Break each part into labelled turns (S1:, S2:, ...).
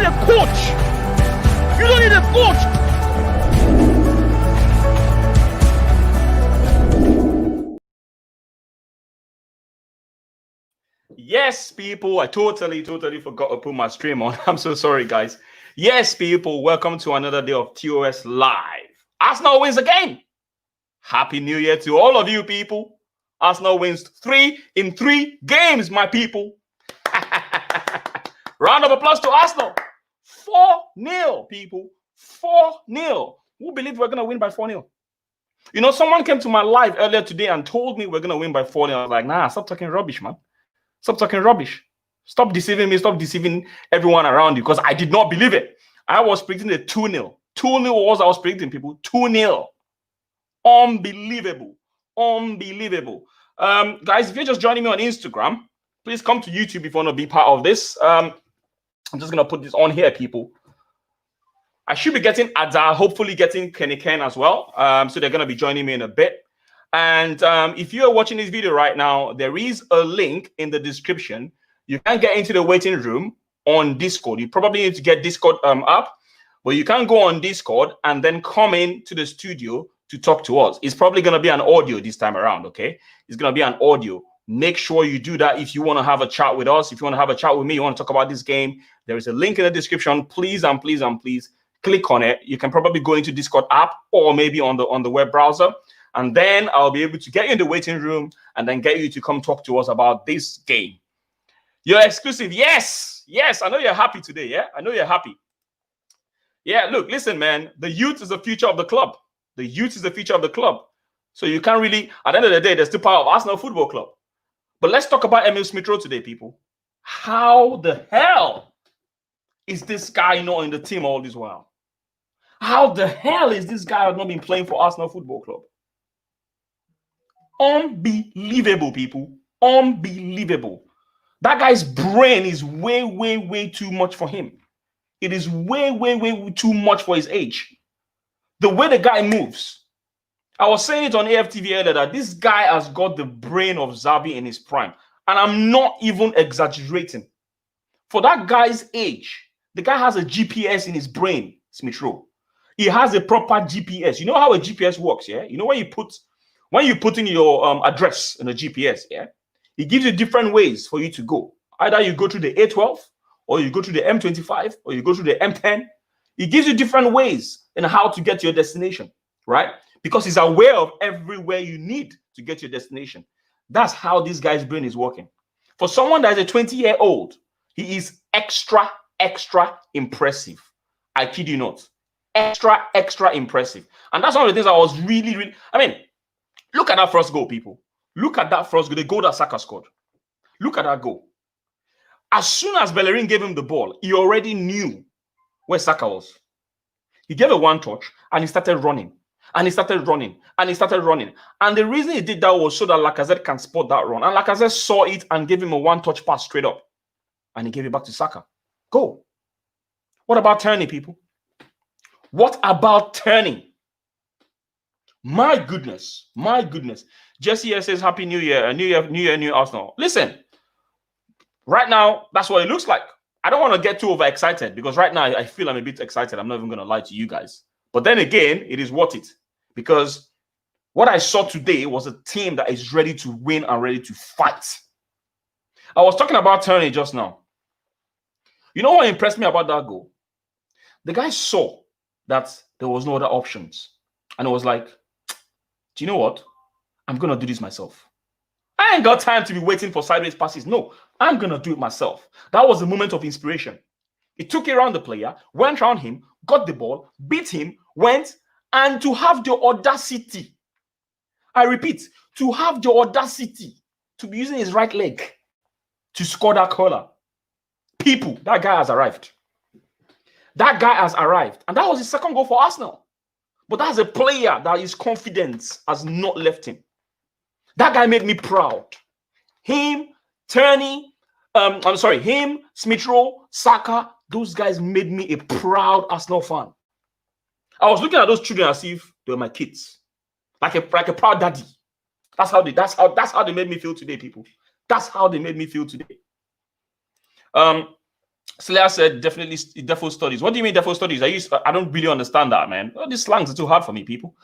S1: need a coach. You don't need a coach. Yes, people, I totally forgot to put my stream on. I'm so sorry, guys. Yes, people, welcome to another day of TOS Live. Arsenal wins again. Happy New Year to all of you, people. Arsenal wins 3 in 3 games, my people. Round of applause to Arsenal. 4-0, people. 4-0. Who believed we're going to win by 4-0? You know, someone came to my live earlier today and told me we're going to win by 4-0. I was like, nah, stop talking rubbish, man. Stop talking rubbish. Stop deceiving me. Stop deceiving everyone around you, because I did not believe it. I was predicting a 2-0. 2-0 was I was predicting, people. 2-0. Unbelievable. Unbelievable. Guys, if you're just joining me on Instagram, please come to YouTube if you want to be part of this. I'm just going to put this on here, people. I should be getting Ada, hopefully getting Ken as well. So they're going to be joining me in a bit. And if you are watching this video right now, there is a link in the description. You can get into the waiting room on Discord. You probably need to get Discord up, but you can go on Discord and then come in to the studio to talk to us. It's probably going to be an audio this time around, okay? It's going to be an audio. Make sure you do that if you want to have a chat with us. If you want to have a chat with me, you want to talk about this game, there is a link in the description. Please and please and please click on it. You can probably go into Discord app or maybe on the web browser. And then I'll be able to get you in the waiting room and then get you to come talk to us about this game. You're exclusive. Yes. Yes. I know you're happy today. Yeah. I know you're happy. Yeah. Look, listen, man. The youth is the future of the club. The youth is the future of the club. So you can't really, at the end of the day, there's still power of Arsenal Football Club. But let's talk about Tierney and Smith Rowe today, people. How the hell is this guy not in the team all this while? How the hell is this guy not been playing for Arsenal Football Club? Unbelievable, people. Unbelievable. That guy's brain is way too much for him. It is way too much for his age. The way the guy moves. I was saying it on AFTV earlier that this guy has got the brain of Xavi in his prime. And I'm not even exaggerating. For that guy's age, the guy has a GPS in his brain, Smith Rowe. He has a proper GPS. You know how a GPS works, yeah? You know when you put in your address in a GPS, yeah, it gives you different ways for you to go. Either you go through the A12, or you go through the M25, or you go through the M10. It gives you different ways in how to get to your destination, right? Because he's aware of everywhere you need to get to your destination. That's how this guy's brain is working. For someone that is a 20-year-old, he is extra impressive. I kid you not. Extra impressive. And that's one of the things I was really, I mean, look at that first goal, people. Look at that first goal, the goal that Saka scored. Look at that goal. As soon as Bellerin gave him the ball, he already knew where Saka was. He gave a one touch and he started running. And he started running. And he started running. And the reason he did that was so that Lacazette can spot that run. And Lacazette saw it and gave him a one-touch pass straight up. And he gave it back to Saka. Go. What about Tierney, people? What about Tierney? My goodness. My goodness. Jesse here says, Happy New Year. New Year, new Arsenal. Listen, right now, that's what it looks like. I don't want to get too overexcited because right now I feel I'm a bit excited. I'm not even going to lie to you guys. But then again, it is worth it. Because what I saw today was a team that is ready to win and ready to fight. I was talking about Tierney just now. You know what impressed me about that goal? The guy saw that there was no other options. And it was like, do you know what? I'm going to do this myself. I ain't got time to be waiting for sideways passes. No, I'm going to do it myself. That was a moment of inspiration. He took it around the player, went around him, got the ball, beat him, went, and to have the audacity, I repeat, to have the audacity to be using his right leg to score that corner. People, that guy has arrived. That guy has arrived. And that was his second goal for Arsenal. But that's a player that his confidence has not left him. That guy made me proud. Him, Tierney, him, Smith Rowe, Saka, those guys made me a proud Arsenal fan. I was looking at those children as if they were my kids. Like a proud daddy. That's how they made me feel today, people. That's how they made me feel today. Slayer said definitely defo studies. What do you mean defo studies? I don't really understand that, man. Oh, these slangs are too hard for me, people.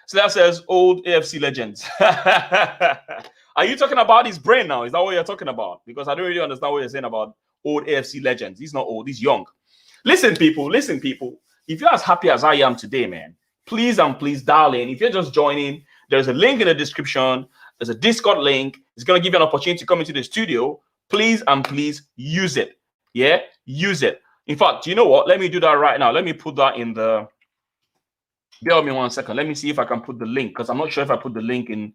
S1: Slayer says old AFC legends. Are you talking about his brain now? Is that what you're talking about? Because I don't really understand what you're saying about old AFC legends. He's not old, he's young. Listen, people. If you're as happy as I am today, man, please and please dial in. If you're just joining, there's a link in the description. There's a Discord link. It's going to give you an opportunity to come into the studio. Please and please use it. Yeah, use it. In fact, you know what? Let me do that right now. Let me put that in the. Bear with me 1 second. Let me see if I can put the link because I'm not sure if I put the link in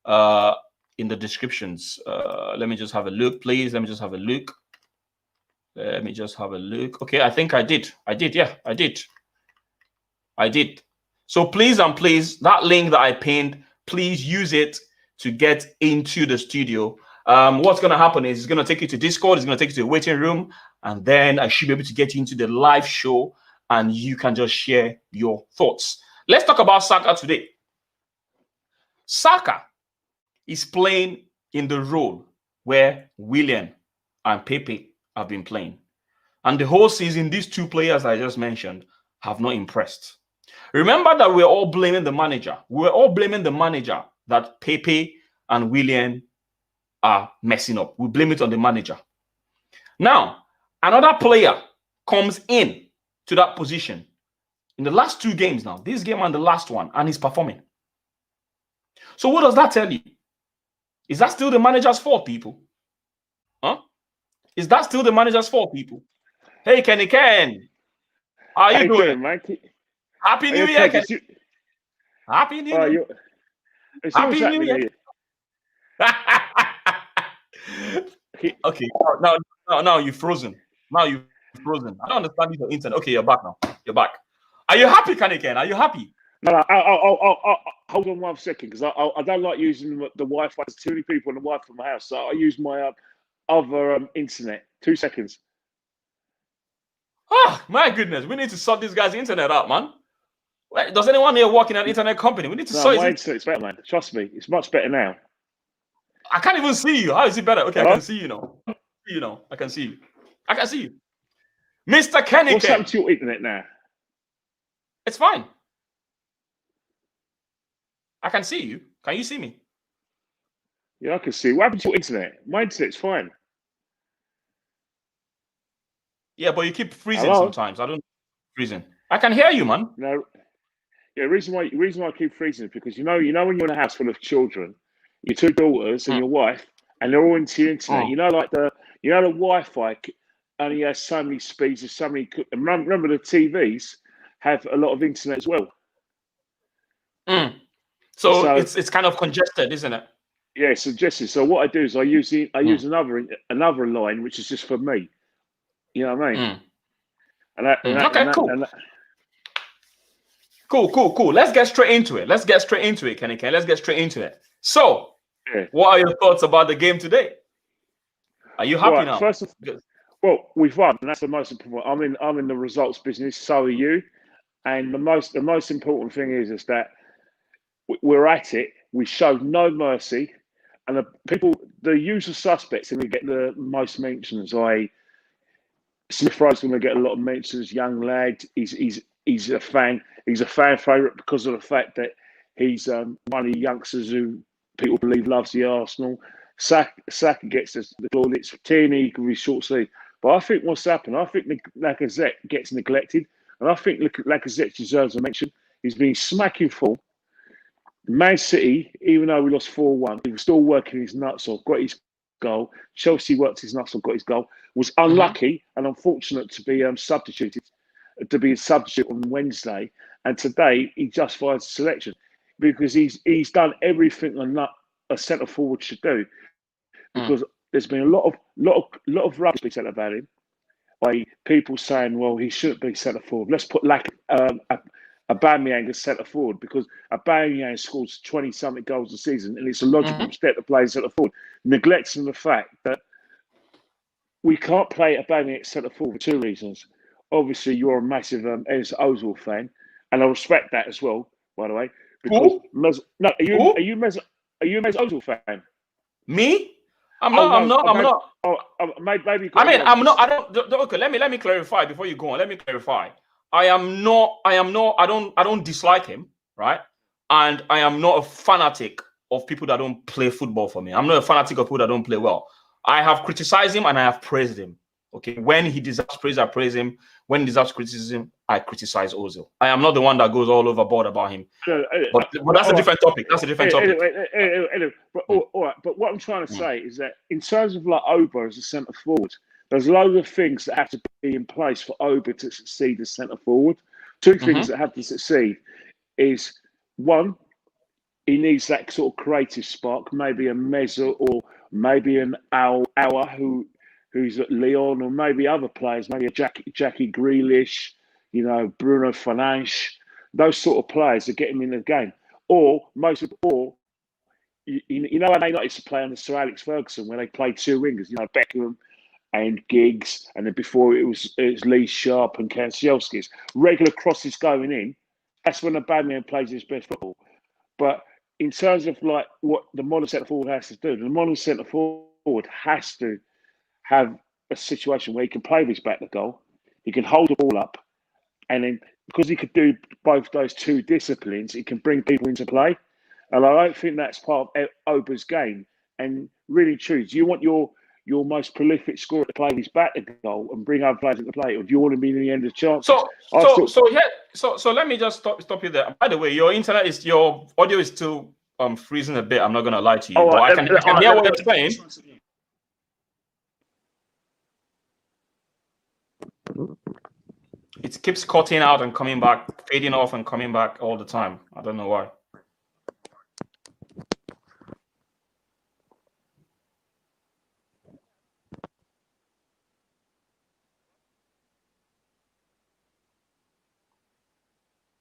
S1: the descriptions. Let me just have a look, please. Let me just have a look. Okay, I think I did. Yeah, I did. So please and please, that link that I pinned, please use it to get into the studio. What's going to happen is it's going to take you to Discord. It's going to take you to the waiting room. And then I should be able to get you into the live show and you can just share your thoughts. Let's talk about Saka today. Saka is playing in the role where Willian and Pepe have been playing. And the whole season, these two players I just mentioned have not impressed. Remember that we're all blaming the manager. We're all blaming the manager that Pepe and Willian are messing up. We blame it on the manager. Now, another player comes in to that position in the last 2 games now, this game and the last one, and he's performing. So what does that tell you? Is that still the manager's fault, people? Huh? Is that still the manager's fault, people? Hey, Kenny Ken. How are you doing?
S2: Mate?
S1: Happy New Year, Kenny. Happy New Year. Happy New Year. Okay, now you've frozen. Now you've frozen. I don't understand your internet. Okay, you're back now. You're back. Are you happy, Kenny Ken? Are you happy?
S2: No, hold on 1 second because I don't like using the Wi-Fi. There's too many people on the Wi-Fi in my house, so I use my other internet. 2 seconds.
S1: Oh, my goodness. We need to sort this guy's internet out, man. Wait, does anyone here work in an internet company? We need to sort
S2: my internet's better, man. Trust me. It's much better now.
S1: I can't even see you. How is it better? Okay, hello? I can see you now. I can see you. Mr. Kenny.
S2: What's happened to your internet now?
S1: It's fine. I can see you. Can you see me?
S2: Yeah, I can see. What happened to your internet? My internet's fine.
S1: Yeah, but you keep freezing sometimes. I don't freezing. I can hear you, man.
S2: No. Yeah, the reason why I keep freezing is because you know when you're in a house full of children, your 2 daughters and your wife, and they're all into the internet. You know, like the Wi-Fi only has so many speeds, so many. And remember, the TVs have a lot of internet as well.
S1: So it's kind of congested, isn't it?
S2: Yeah, it's congested. So what I do is I use another line which is just for me. You know what I mean?
S1: Cool. Let's get straight into it. Kenny Ken. Let's get straight into it. So, What are your thoughts about the game today? Are you happy now?
S2: Well, we've won, and that's the most important. I'm in the results business. So are you. And the most important thing is that we're at it. We showed no mercy, and the usual suspects, and we get the most mentions. Smith Rowe's going to get a lot of mentions. Young lad, he's a fan. He's a fan favourite because of the fact that he's one of the youngsters who people believe loves the Arsenal. Saka gets the plaudits. Tierney can be short sleeve. But I think what's happened, I think Lacazette gets neglected. And I think Lacazette deserves a mention. He's been smacking full. Man City, even though we lost 4-1, he was still working his nuts off, got his goal. Chelsea worked his nuts off, got his goal. Was unlucky and unfortunate to be substituted on Wednesday. And today he justified the selection because he's done everything a centre forward should do. Because there's been a lot of rubbish being said about him by people saying, well, he shouldn't be centre forward. Let's put Aubameyang as centre forward because Aubameyang scores 20-something goals a season, and it's a logical step to play centre forward, neglecting the fact that we can't play Aubameyang at centre forward for 2 reasons. Obviously, you're a massive Ozil fan, and I respect that as well. By the way, because are you a Mesut Ozil fan?
S1: Me? I'm not.
S2: Maybe.
S1: I mean, I'm not. I don't. Okay, let me clarify before you go on. Let me clarify. I am not. I don't dislike him, right? And I am not a fanatic of people that don't play football for me. I'm not a fanatic of people that don't play well. I have criticized him and I have praised him. Okay, when he deserves praise, I praise him. When he deserves criticism, I criticize Ozil. I am not the one that goes all overboard about him. But that's a different topic. That's a different topic.
S2: All right. But what I'm trying to say is that in terms of like Oba as a centre forward, there's loads of things that have to be in place for Oba to succeed as centre forward. Two things that have to succeed is one, he needs that sort of creative spark, maybe a Meza or maybe an Auer who's at Lyon, or maybe other players, maybe a Jackie Grealish, Bruno Fernandes, those sort of players that get him in the game. Or how they used to play under Sir Alex Ferguson, where they played two wingers, Beckham and Giggs, and then before it was Lee Sharp and Kanchelskis. Regular crosses going in. That's when the bad man plays his best football. But in terms of like what the modern centre forward has to do, the modern centre forward has to have a situation where he can play with his back to goal, he can hold the ball up, and then because he could do both those two disciplines, he can bring people into play. And I don't think that's part of Oba's game. And really true, do you want your most prolific scorer to play with his back to goal and bring other players into play, or do you want to be in the end of chances?
S1: So let me just stop you there. By the way, your audio is still freezing a bit. I'm not gonna lie to you, but I can hear what you're saying. It keeps cutting out and coming back, fading off and coming back all the time. I don't know why.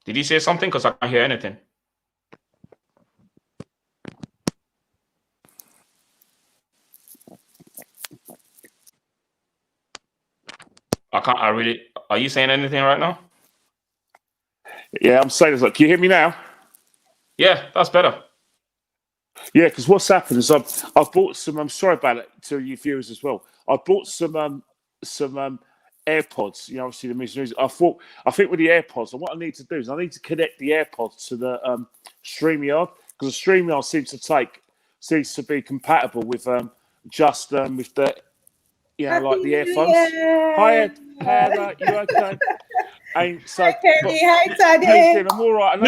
S1: Did you say something? Because I can't hear anything. Are you saying anything right now?
S2: Yeah, I'm saying this. Like, can you hear me now?
S1: Yeah, that's better.
S2: Yeah, because what's happened is I've bought some. I'm sorry about it to you viewers as well. I bought some AirPods. Obviously the music. I think with the AirPods, and what I need to do is I need to connect the AirPods to the StreamYard, because the StreamYard seems to be compatible with with the like the earphones. Hi, Heather, you okay? And so,
S3: hi, Tade.
S2: I'm all right.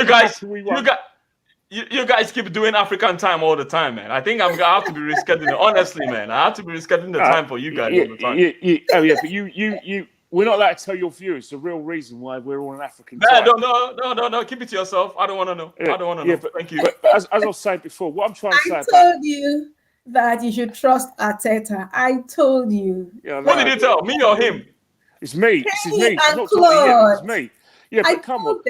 S1: You guys keep doing African time all the time, man. I think I have to be rescheduling. Honestly, man, I have to be rescheduling the time for you guys all the time.
S2: But we're not allowed to tell your viewers the real reason why we're all in African time.
S1: No. Keep it to yourself. I don't want to know. I don't want to know.
S2: But,
S1: thank you.
S2: But as I was saying before, what I'm trying to say
S3: I told you that you should trust Arteta. I told you.
S2: Yeah,
S1: what did you tell me or him?
S2: It's me. It's me.
S3: It's not Claude.
S2: It's me. Yeah, but come on.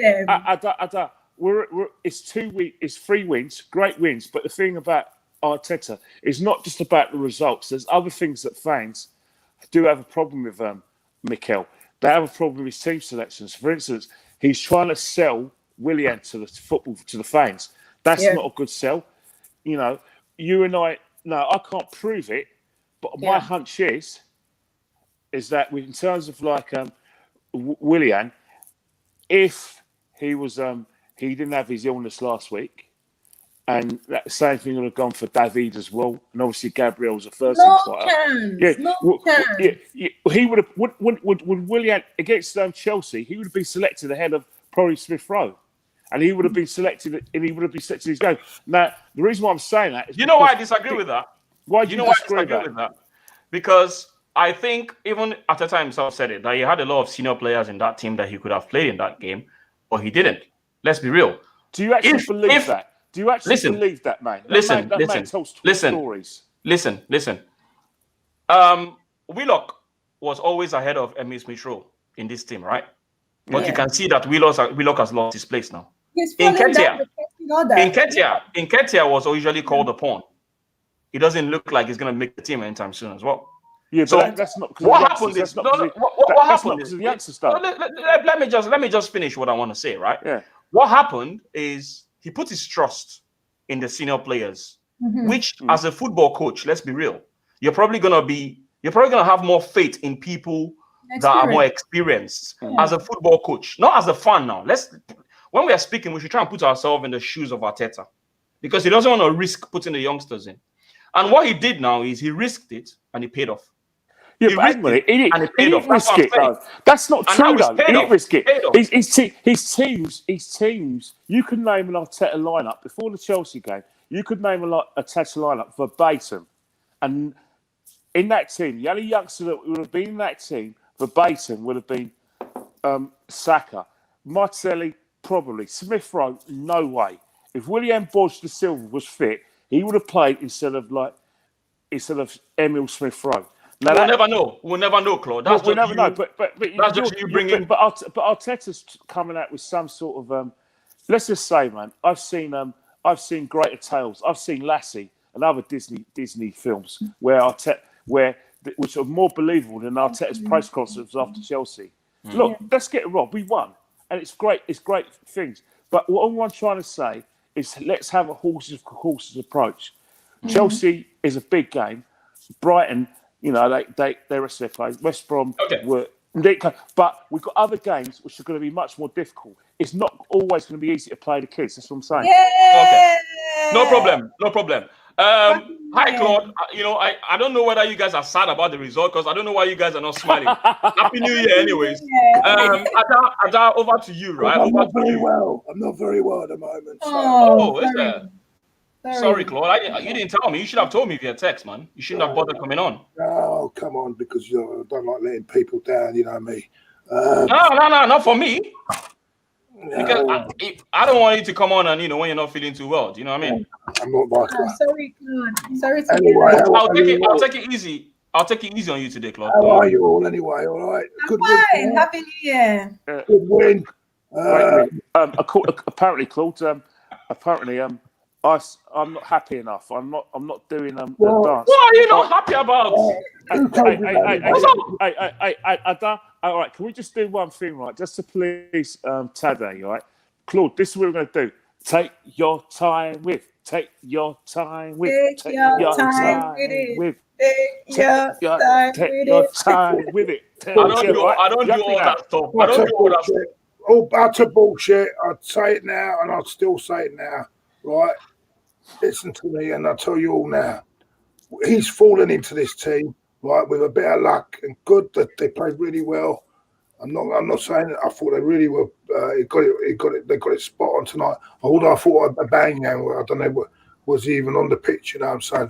S2: It's 2 weeks. It's 3 wins. Great wins. But the thing about Arteta is not just about the results. There's other things that fans do have a problem with. Mikel, they have a problem with his team selections. For instance, he's trying to sell Willian to the fans. That's not a good sell. You and I. No, I can't prove it, but my hunch is that in terms of like Willian, if he was he didn't have his illness last week, and that same thing would have gone for David as well, and obviously Gabriel's a first thing starter. He would have would Willian against Chelsea, he would have been selected ahead of probably Smith Rowe. And he would have been selected, his game. Now, the reason why I'm saying that is
S1: why I disagree with that?
S2: Why do you disagree with that?
S1: Because I think even at the time himself said it, that he had a lot of senior players in that team that he could have played in that game, but he didn't. Let's be real.
S2: Do you actually believe that? Do you actually believe that, man? That man tells stories.
S1: Listen. Willock was always ahead of Emile Smith Rowe in this team, right? But you can see that Willock has lost his place now. Nketiah was usually called upon. He doesn't look like he's going to make the team anytime soon as well.
S2: Yeah,
S1: so
S2: but that's not
S1: what happened. What happened is
S2: the answer stuff.
S1: Let me just finish what I want to say. Right?
S2: Yeah.
S1: What happened is he put his trust in the senior players, which, as a football coach, let's be real, you're probably gonna have more faith in people that are more experienced as a football coach, not as a fan. Now, when we are speaking, we should try and put ourselves in the shoes of Arteta, because he doesn't want to risk putting the youngsters in. And what he did now is he risked it and he paid off.
S2: Yeah, he risked it and it paid off.
S1: That's
S2: risk it, though. That's not true, though. He didn't risk it. His teams. You could name an Arteta lineup before the Chelsea game. You could name a Arteta lineup verbatim, and in that team, the only youngster that would have been in that team verbatim would have been Saka, Martinelli, probably Smith Rowe. No way. If William Bodge da Silva was fit, he would have played instead of Emil Smith Rowe.
S1: Now we'll never know. We'll never know, Claude.
S2: We'll never know. But
S1: that's just you bringing.
S2: But Arteta's coming out with some sort of. Let's just say, man, I've seen Greater Tales. I've seen Lassie and other Disney films which are more believable than Arteta's press conference after Chelsea. Look, let's get it wrong. We won, and it's great. It's great things. But what I'm trying to say is, let's have a horses for courses approach. Chelsea is a big game. Brighton, they rest their play. West Brom were. But we've got other games which are going to be much more difficult. It's not always going to be easy to play the kids. That's what I'm saying.
S3: Yeah.
S1: Okay. No problem. Hi, Claude. I don't know whether you guys are sad about the result, because I don't know why you guys are not smiling. Happy New Year, anyways. Ada, over to you, right?
S4: I'm not very well at the moment. So.
S1: Oh, is that? Sorry, Claude. You didn't tell me. You should have told me via text, man. You shouldn't have bothered coming on.
S4: Oh, come on, because I don't like letting people down. You know me.
S1: No, not for me. Because I don't want you to come on and when you're not feeling too well. Do you know what I mean?
S4: I'm not like that.
S3: Sorry, Claude. Sorry to
S4: anyway,
S1: I'll take it easy. I'll take it easy on you today, Claude.
S4: How are you all anyway? All right.
S3: Good win. Happy New Year.
S4: Good win.
S2: Apparently, Claude. I'm not happy enough. I'm not doing a dance.
S1: What are you not happy about?
S2: Ada, all right, can we just do one thing, right? Just to please Tade, all right? Claude, this is what we're going to do. Take your time with. Take your time with it.
S3: Take your time with
S2: it.
S1: I don't do all that stuff.
S4: All utter bullshit. I'd say it now, and I'd still say it now, right? Listen to me, and I'll tell you all now. He's fallen into this team, right, with a bit of luck, and good that they played really well. I'm not saying that I thought they really were. They got it spot on tonight. Although I thought Aubameyang, I don't know, was he even on the pitch? You know what I'm saying?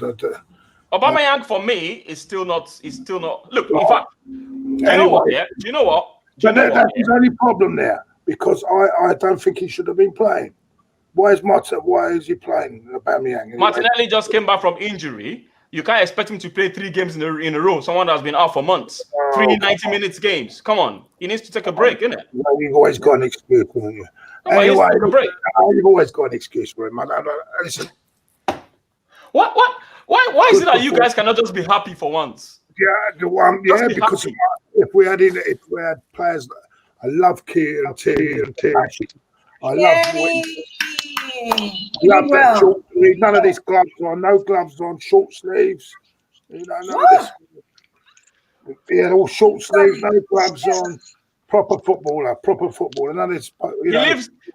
S1: Aubameyang for me is still not. Look, in fact, do you know what? Yeah, do you know what?
S4: That's his only problem there, because I don't think he should have been playing. Why is he playing Aubameyang?
S1: Martinelli just came back from injury. You can't expect him to play 3 games in a row. Someone that's been out for months. 3 90-minute games. Come on. He needs to take a break, innit?
S4: You've always got an excuse, haven't you?
S1: Anyway, take a break.
S4: You've always got an excuse for him. Listen.
S1: What? Why is it that you guys cannot just be happy for once?
S4: Yeah, because if we had players, I love Kieran, I love that short sleeve. None of this gloves on, no gloves on, short sleeves. None of this. Yeah, all short sleeves, no gloves on. Proper footballer. None of this.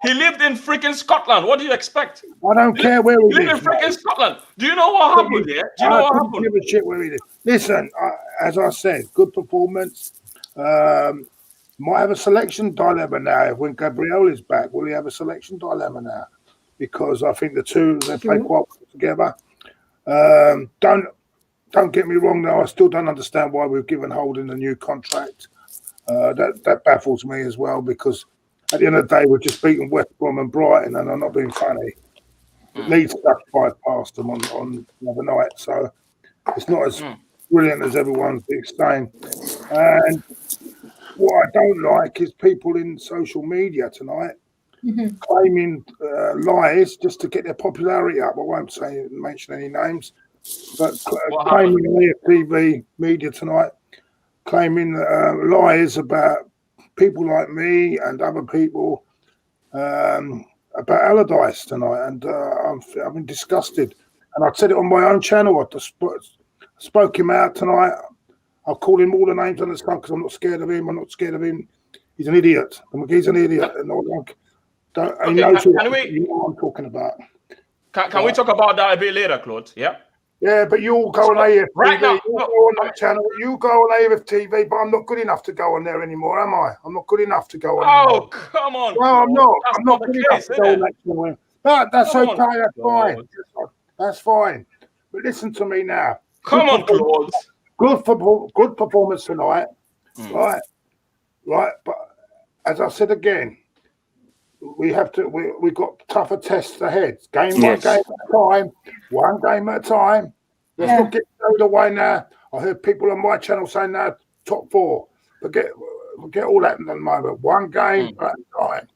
S1: He lived in freaking Scotland. What do you expect?
S4: I don't care where he lives.
S1: He lived in freaking Scotland. Do you know what happened here? Do you know what happened?
S4: I don't give a shit where he lives. Listen, as I said, good performance. Might have a selection dilemma now. When Gabriel is back, will he have a selection dilemma now? Because I think the two, they play quite well together. Don't get me wrong, though. I still don't understand why we've given Holding a new contract. That baffles me as well, because at the end of the day, we're just beating West Brom and Brighton, and I'm not being funny. Leeds stuck 5 past them on the other night, so it's not as brilliant as everyone's saying. And what I don't like is people in social media tonight claiming lies just to get their popularity up. I won't mention any names, but claiming on TV media tonight, claiming lies about people like me and other people about Allardyce tonight, and I've been disgusted. And I said it on my own channel. I Spoke him out tonight. I'll call him all the names on the sun because I'm not scared of him. I'm not scared of him. He's an idiot. He's an idiot. And he knows you know what I'm talking about.
S1: Can we talk about that a bit later, Claude? Yeah.
S4: Yeah, but you all go on AFTV.
S1: Right now,
S4: you go on that channel. You go on AFTV, but I'm not good enough to go on there anymore, am I? I'm not good enough to go on.
S1: Oh, come on.
S4: No, I'm not.
S1: That's
S4: I'm not good enough to go on that channel. But that's okay. That's fine. That's fine. But listen to me now.
S1: Come on, Claude.
S4: Good performance tonight. Right. But as I said again, we got tougher tests ahead. Game at a time, one game at a time. Let's not get carried away now. I heard people on my channel saying now top 4. Forget all that in the moment. One game at a time.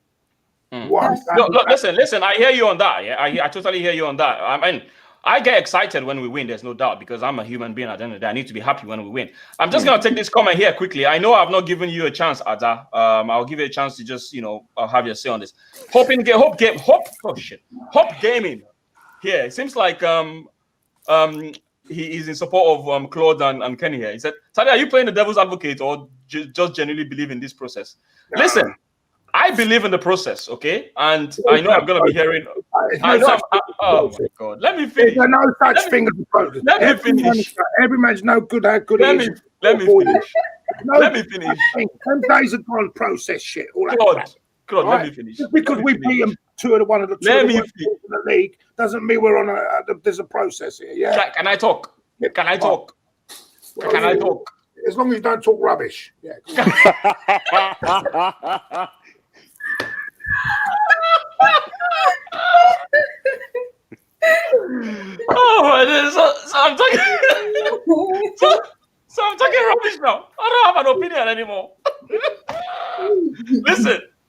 S1: Look, listen. I hear you on that. Yeah, I totally hear you on that. I mean, I get excited when we win. There's no doubt because I'm a human being. At the end of the day, I need to be happy when we win. I'm just gonna take this comment here quickly. I know I've not given you a chance, Ada. I'll give you a chance to just have your say on this. Hope Gaming. Here, it seems like he is in support of Claude and Kenny here. He said, Tade, are you playing the devil's advocate or just genuinely believe in this process? Listen. I believe in the process, okay? And I know I'm going to be hearing... oh, my God. Let me finish.
S4: There's no such thing as a process.
S1: Let me finish.
S4: Every man's no good how good
S1: Let
S4: it
S1: me
S4: is.
S1: finish. Let me finish.
S4: 10 days have gone process shit. All that
S1: Claude,
S4: right?
S1: let me finish.
S4: Just because we beat them one of the two in the league doesn't mean we're on there's a process here, yeah?
S1: Can I talk? Can I talk? Can I talk?
S4: As long as you don't talk rubbish. Yeah.
S1: So I'm talking. so I'm talking rubbish now. I don't have an opinion anymore.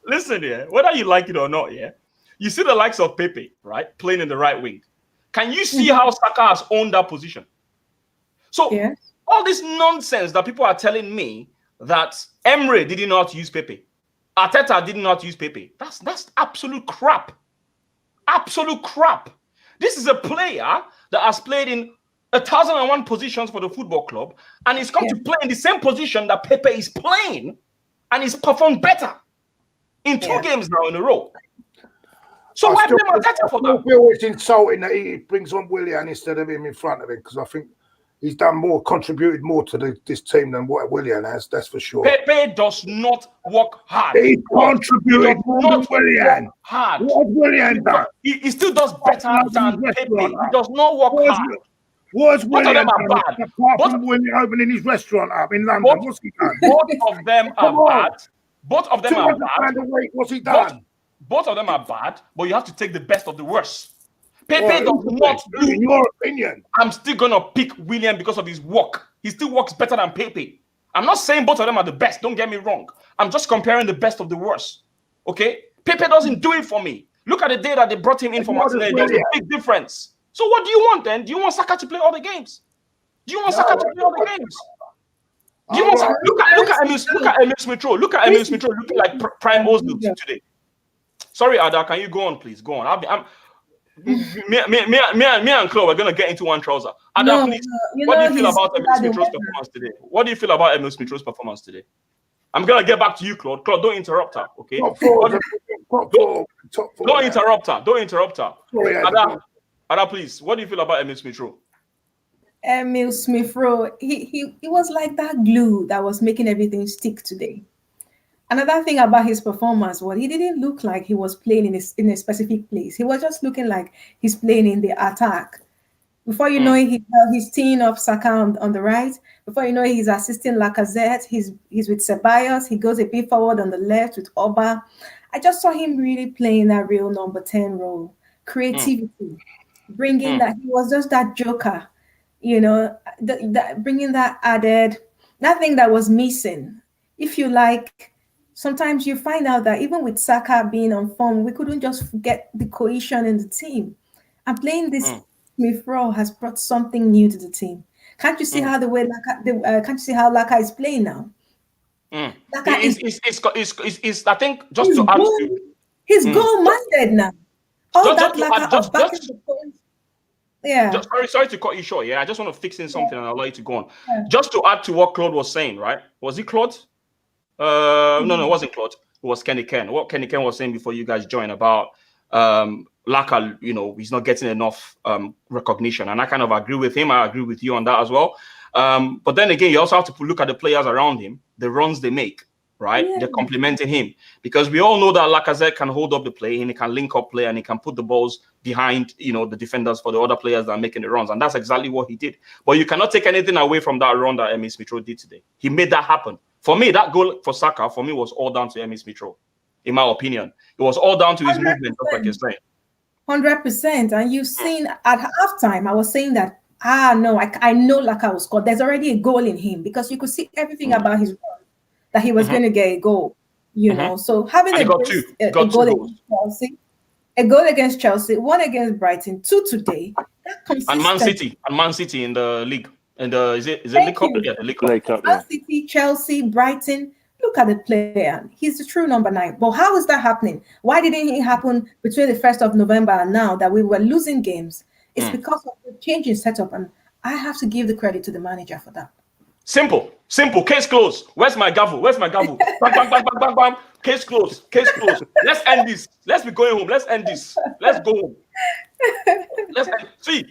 S1: Listen here. Whether you like it or not, yeah, you see the likes of Pepe, right, playing in the right wing. Can you see how Saka has owned that position? So all this nonsense that people are telling me that Emre did not use Pepe, Arteta did not use Pepe. That's absolute crap. Absolute crap. This is a player that has played in 1,001 positions for the football club, and he's come to play in the same position that Pepe is playing, and he's performed better in 2 games now in a row. So why blame Arteta for that?
S4: I feel it's insulting that he brings on Willian instead of him in front of him, because I think he's contributed more to this team than what Willian has, that's for sure.
S1: Pepe does not work hard.
S4: He contributed more than Willian.
S1: Hard.
S4: What has Willian done?
S1: He still does better than Pepe. He does not work hard.
S4: What's
S1: Both of them are bad.
S4: Apart from Willian opening his restaurant up in London, what's he done?
S1: Both of them are bad. Both of them are bad.
S4: What's he done?
S1: Both of them are bad, but you have to take the best of the worst. Pepe does not do.
S4: In your opinion,
S1: I'm still gonna pick Willian because of his work. He still works better than Pepe. I'm not saying both of them are the best. Don't get me wrong. I'm just comparing the best of the worst. Okay, Pepe doesn't do it for me. Look at the day that they brought him in for Martinelli. There's a big difference. So what do you want then? Do you want Saka to play all the games? Do you want Saka to play all the games? Do you want Saka? Look at Emil Smith Rowe. Look at Emil Smith Rowe looking like prime Ozil today. Sorry, Ada, can you go on, please? Go on. Me and Claude, we're gonna get into one trouser. Ada, please. What do you feel about Emil Smith Rowe's performance today? What do you feel about Emil Smith Rowe's performance today? I'm gonna get back to you, Claude. Claude, don't interrupt her, okay?
S4: Top four.
S1: Don't interrupt her. Don't interrupt her.
S4: Sorry,
S1: Ada, please. What do you feel about Emil Smith Rowe?
S3: Emil Smith Rowe, he was like that glue that was making everything stick today. Another thing about his performance was he didn't look like he was playing in a specific place. He was just looking like he's playing in the attack. Before you know it, he's teeing up Saka on the right. Before you know it, he's assisting Lacazette. He's with Ceballos. He goes a bit forward on the left with Oba. I just saw him really playing that real number 10 role. Creativity, bringing that. He was just that joker, bringing that added, that thing that was missing. If you like, sometimes you find out that even with Saka being on form, we couldn't just get the cohesion in the team. And playing this Smith Rowe has brought something new to the team. Can't you see how can't you see how Laka is playing now? Laka
S1: is I think just to add to
S3: he's goal-minded now. All that Laka of back in the post. Yeah.
S1: Sorry to cut you short. Yeah, I just want to fix in something and allow you to go on.
S3: Yeah.
S1: Just to add to what Claude was saying, right? Was it Claude? No, it wasn't Claude. It was Kenny Ken. What Kenny Ken was saying before you guys joined about Laka, he's not getting enough recognition, and I kind of agree with him. I agree with you on that as well. But then again, you also have to look at the players around him, the runs they make. Right, they're complimenting him because we all know that Lacazette can hold up the play and he can link up play and he can put the balls behind, the defenders for the other players that are making the runs, and that's exactly what he did. But you cannot take anything away from that run that Emile Smith Rowe did today. He made that happen. For me, that goal for Saka was all down to Emile Smith Rowe, in my opinion. It was all down to his 100%. Movement, just like you're saying.
S3: 100%. And you've seen at halftime, I was saying that no, I know Laka will score. There's already a goal in him because you could see everything about his run that he was going to get a goal, So having a goal against Chelsea, one against Brighton, 2 today.
S1: And Man City in the league. And is it League Cup? Yeah, the League Cup.
S3: Man City, Chelsea, Brighton. Look at the player. He's the true number 9. But how is that happening? Why didn't it happen between the 1st of November and now that we were losing games? It's because of the change in setup, and I have to give the credit to the manager for that.
S1: Simple. Case closed. Where's my gavel? Bang, bang, bang, bang, bang, bang. Case closed. Let's end this. Let's be going home. Let's end this. Let's go home. See,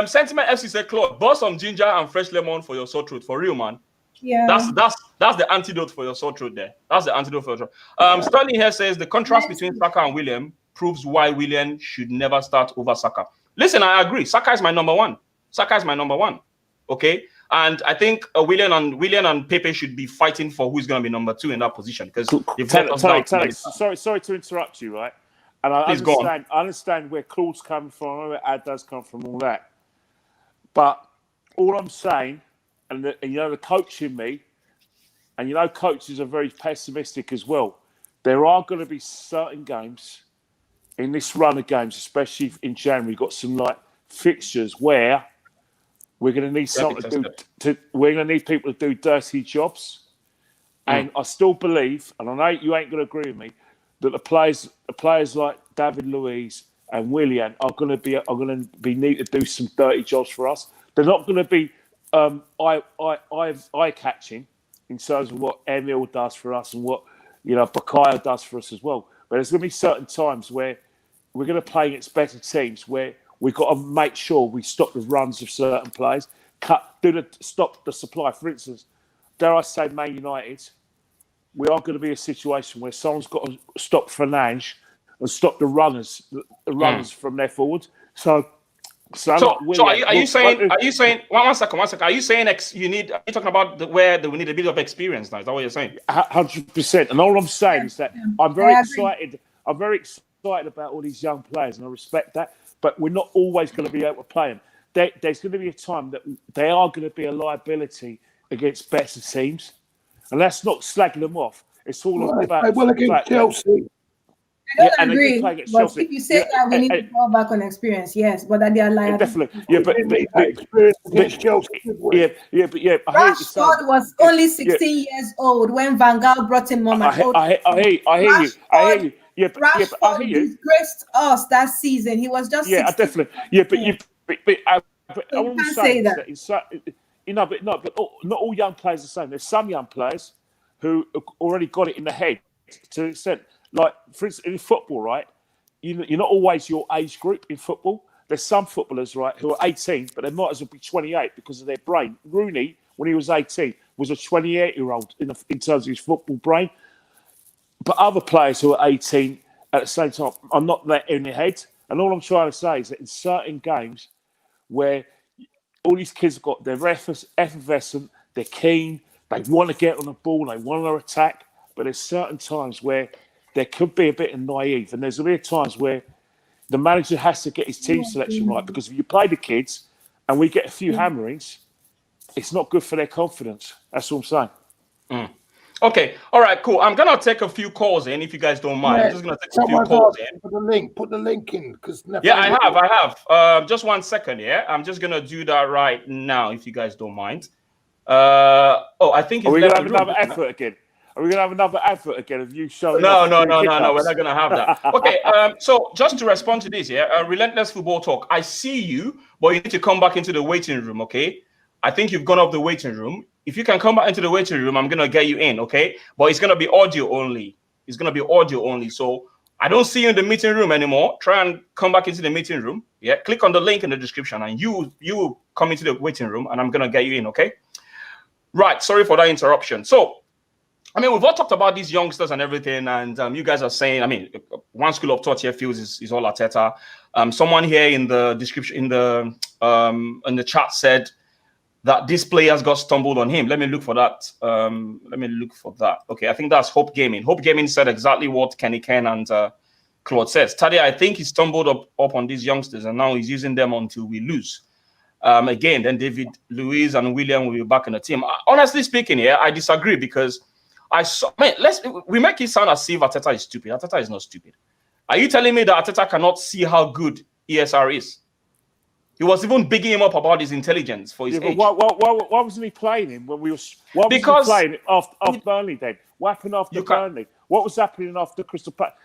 S1: Sentiment FC said, Claude, bust some ginger and fresh lemon for your sore throat. For real, man.
S3: Yeah.
S1: That's the antidote for your sore throat there. That's the antidote for your throat. Sterling here says the contrast between Saka and Willian proves why Willian should never start over Saka. Listen, I agree. Saka is my number one. Okay. And I think Willian and Pepe should be fighting for who's going to be number 2 in that position because
S2: sorry to interrupt you, right? And I understand where Claude's coming from, where Ad does come from, all that. But all I'm saying, and the coach in me, and coaches are very pessimistic as well. There are going to be certain games in this run of games, especially in January, we've got some fixtures where we're going to need we're going to need people to do dirty jobs, and I still believe, and I know you ain't going to agree with me, that the players like David Luiz and Willian are going to be need to do some dirty jobs for us. They're not going to be eye catching in terms of what Emile does for us and what Bakayo does for us as well. But there's going to be certain times where we're going to play against better teams where we've got to make sure we stop the runs of certain players, stop the supply. For instance, dare I say, Man United, we are going to be in a situation where someone's got to stop Fernandes and stop the runners from their forward. So are you saying? One second. Are you saying you need? Are you talking about where we need a bit of experience now? Is that what you're saying? 100%. And all I'm saying is that I'm very excited. I'm very excited about all these young players, and I respect that. But we're not always going to be able to play them. There's going to be a time that they are going to be a liability against better teams. And that's not slagging them off. It's all about...
S4: Well, against Chelsea.
S3: I don't agree, but Chelsea. If you say that we need to fall back on experience, yes, but that they are liable.
S2: Definitely. Yeah, but
S4: experience against Chelsea.
S3: Rashford was only 16 years old when Van Gaal brought him on.
S2: I hear you.
S3: Rashford disgraced us that season. He was just 16.
S2: Definitely. Yeah, but I want to say that. But not all young players are the same. There's some young players who already got it in the head to an extent. Like, for instance, in football, right? You're not always your age group in football. There's some footballers, right, who are 18, but they might as well be 28 because of their brain. Rooney, when he was 18, was a 28-year-old in terms of his football brain. But other players who are 18 at the same time are not that in their head. And all I'm trying to say is that in certain games where all these kids have got, they're effervescent, they're keen, they want to get on the ball, they want to attack, but there's certain times where there could be a bit of naive, and there's going to be times where the manager has to get his team selection right, because if you play the kids and we get a few hammerings, it's not good for their confidence. That's all I'm saying.
S1: Okay, all right, cool. I'm gonna take a few calls in if you guys don't mind. I'm just gonna take a few calls in.
S4: Put the link in, because
S1: I have. Just 1 second, yeah. I'm just gonna do that right now if you guys don't mind. I think
S2: we're gonna have another effort again. Are we going to have another advert again of you showing?
S1: No.
S2: off
S1: We're
S2: free
S1: not
S2: pickups?
S1: going to have that. Okay. So just to respond to this, relentless football talk. I see you, but you need to come back into the waiting room. Okay. I think you've gone off the waiting room. If you can come back into the waiting room, I'm going to get you in. Okay. But it's going to be audio only. It's going to be audio only. So I don't see you in the meeting room anymore. Try and come back into the meeting room. Yeah. Click on the link in the description, and you will come into the waiting room, and I'm going to get you in. Okay. Right. Sorry for that interruption. So, I mean, we've all talked about these youngsters and everything, and you guys are saying, I mean, one school of thought here feels is all Arteta. Someone here in the description, in the chat said that these players got stumbled on him. Let me look for that. Okay, I think that's Hope Gaming. Hope Gaming said exactly what Kenny Ken and Claude says. Tade, I think he stumbled up on these youngsters, and now he's using them until we lose. Again, then David Luiz and William will be back in the team. Honestly speaking, here I disagree because we make it sound as if Arteta is stupid. Arteta is not stupid. Are you telling me that Arteta cannot see how good ESR is? He was even bigging him up about his intelligence for his age.
S2: Why wasn't he playing him when we were? Why wasn't he playing after Burnley then? What happened after Burnley? What was happening after Crystal Palace?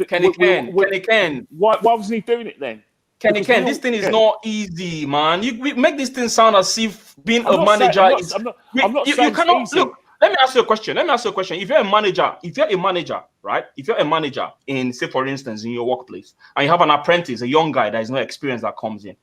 S1: Kenny Ken.
S2: Why wasn't he doing it then?
S1: Kenny Ken, this thing is not easy, man. We make this thing sound as if being a manager is.
S2: I'm not saying
S1: you cannot
S2: it's easy.
S1: look. Let me ask you a question. If you're a manager, right? If you're a manager in, say, for instance, in your workplace, and you have an apprentice, a young guy that is no experience that comes in,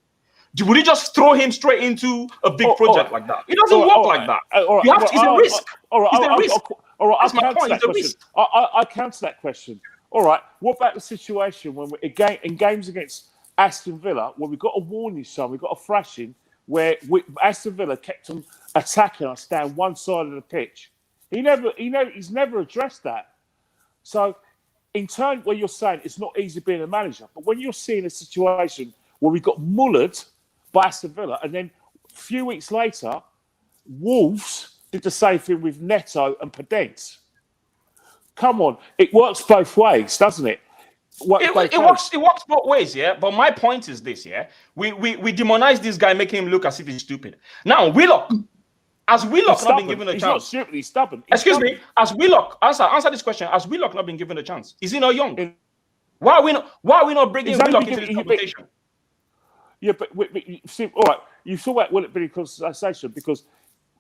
S1: would you just throw him straight into a big project like that? It doesn't work like that. It's a risk. It's a risk.
S2: All right,
S1: that's my point. It's a risk.
S2: I counter that question. All right, what about the situation when in games against Aston Villa, where we got a warning sign, we got a thrashing, where Aston Villa kept on attacking us down one side of the pitch. He's never addressed that. So, in turn, where you're saying it's not easy being a manager, but when you're seeing a situation where we got mullered by Aston Villa, and then a few weeks later, Wolves did the same thing with Neto and Podence. Come on, it works both ways, doesn't it?
S1: It works both ways, yeah. But my point is this, yeah. We demonize this guy, making him look as if he's stupid. Now, Willock not been given a chance.
S2: He's not stupid, he's stubborn.
S1: Excuse me, as Willock, answer this question. Has Willock not been given a chance? Is he not young? Why are we not bringing Willock into this conversation?
S2: Yeah, but see, all right, you saw that Willock being in conversation because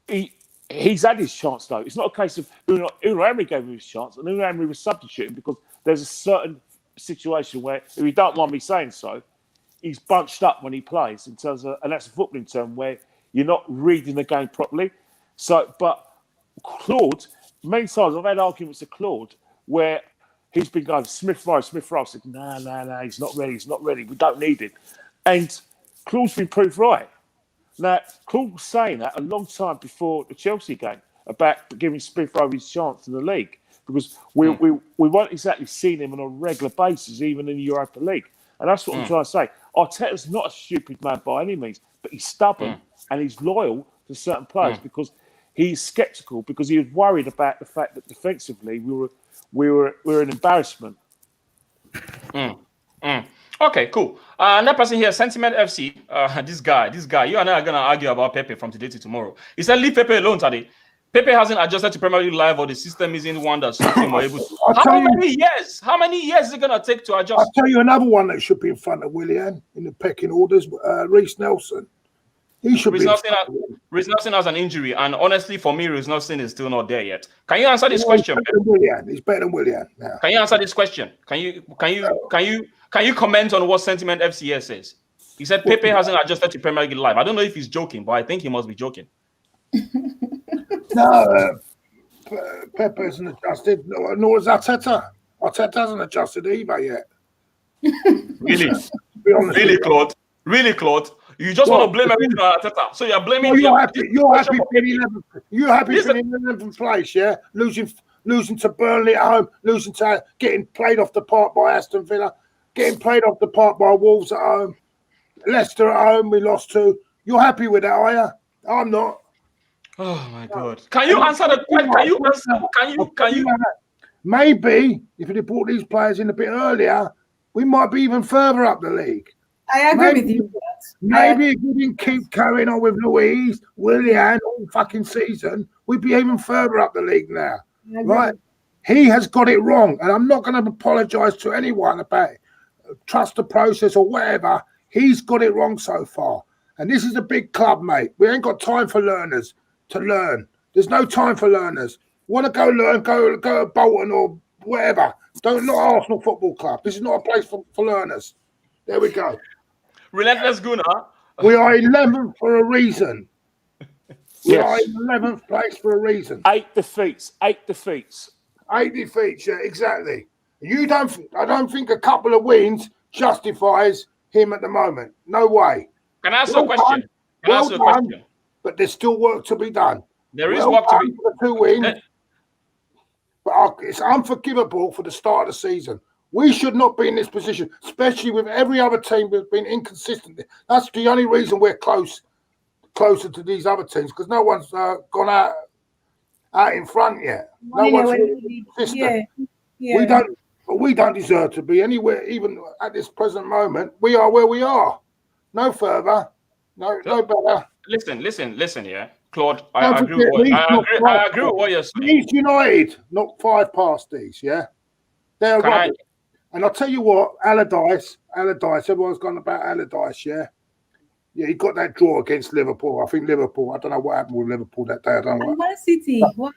S2: he's had his chance though. It's not a case of Unai Emery gave him his chance and Unai Emery was substituting because there's a certain situation where, if you don't mind me saying so, he's bunched up when he plays in terms of, and that's a footballing term where you're not reading the game properly. So, but Claude, many times I've had arguments with Claude where he's been going Smith Rowe said, no, he's not ready. We don't need him. And Claude's been proved right. Now, Claude was saying that a long time before the Chelsea game about giving Smith Rowe his chance in the league because we weren't exactly seeing him on a regular basis, even in the Europa League. And that's what I'm trying to say. Arteta's not a stupid man by any means, but he's stubborn and he's loyal to certain players because he's sceptical because he was worried about the fact that defensively we were an embarrassment.
S1: Okay, cool. Another person here, Sentiment FC. This guy. You and I are gonna argue about Pepe from today to tomorrow. He said, "Leave Pepe alone, Tade. Pepe hasn't adjusted to Premier League live, or the system isn't one that's something we're able to." How many years is it gonna take to adjust?
S4: I'll tell you another one that should be in front of Willian in the pecking orders. Reece Nelson. He should be.
S1: Reece Nelson has an injury, and honestly, for me, Reece Nelson is still not there yet. Can you answer this question?
S4: He's better than Willian now.
S1: Can you answer this question? Can you comment on what Sentiment FCS says? He said Pepe hasn't adjusted to Premier League live. I don't know if he's joking, but I think he must be joking.
S4: No, Pepe hasn't adjusted. Nor is Arteta. Arteta hasn't adjusted either yet.
S1: Really? Really, Claude? Really, Claude? You just want to blame everything on Arteta. So you're blaming me.
S4: You're happy for the 11th place, yeah? Losing to Burnley at home, losing to getting played off the park by Aston Villa, getting played off the park by Wolves at home, Leicester at home, we lost to. You're happy with that, are you? I'm not.
S1: Oh my God! Can you answer the question? Can you?
S4: Maybe if they brought these players in a bit earlier, we might be even further up the league.
S3: I agree with you.
S4: Maybe if we didn't keep carrying on with Louise, Willian all fucking season, we'd be even further up the league now. right? He has got it wrong, and I'm not going to apologise to anyone about it. Trust the process or whatever. He's got it wrong so far, and this is a big club, mate. We ain't got time for learners to learn. There's no time for learners. Want to go learn? Go to Bolton or wherever. Not Arsenal Football Club. This is not a place for learners. There we go.
S1: Relentless Gunner.
S4: We are 11th for a reason. We are
S2: Yes.
S4: in 11th place for a reason.
S2: 8 defeats. 8 defeats.
S4: 8 defeats, yeah, exactly. I don't think a couple of wins justifies him at the moment. No way.
S1: Can I ask you a question? Can I ask you a question?
S4: But there's still work to be done.
S1: There is work to be
S4: done for the 2 wins. But it's unforgivable for the start of the season. We should not be in this position, especially with every other team that's been inconsistent. That's the only reason we're closer to these other teams, because no one's gone out in front yet. No one's really consistent.
S3: Yeah.
S4: We don't deserve to be anywhere, even at this present moment. We are where we are. No further. No better.
S1: Listen, yeah. Claude, I agree with what you're saying.
S4: Leeds United, not 5 past these, yeah? They're rubbish. And I'll tell you what, Allardyce, everyone's gone about Allardyce, yeah? Yeah, he got that draw against Liverpool. I think Liverpool, I don't know what happened with Liverpool that day. I don't know.
S3: Man City, wow.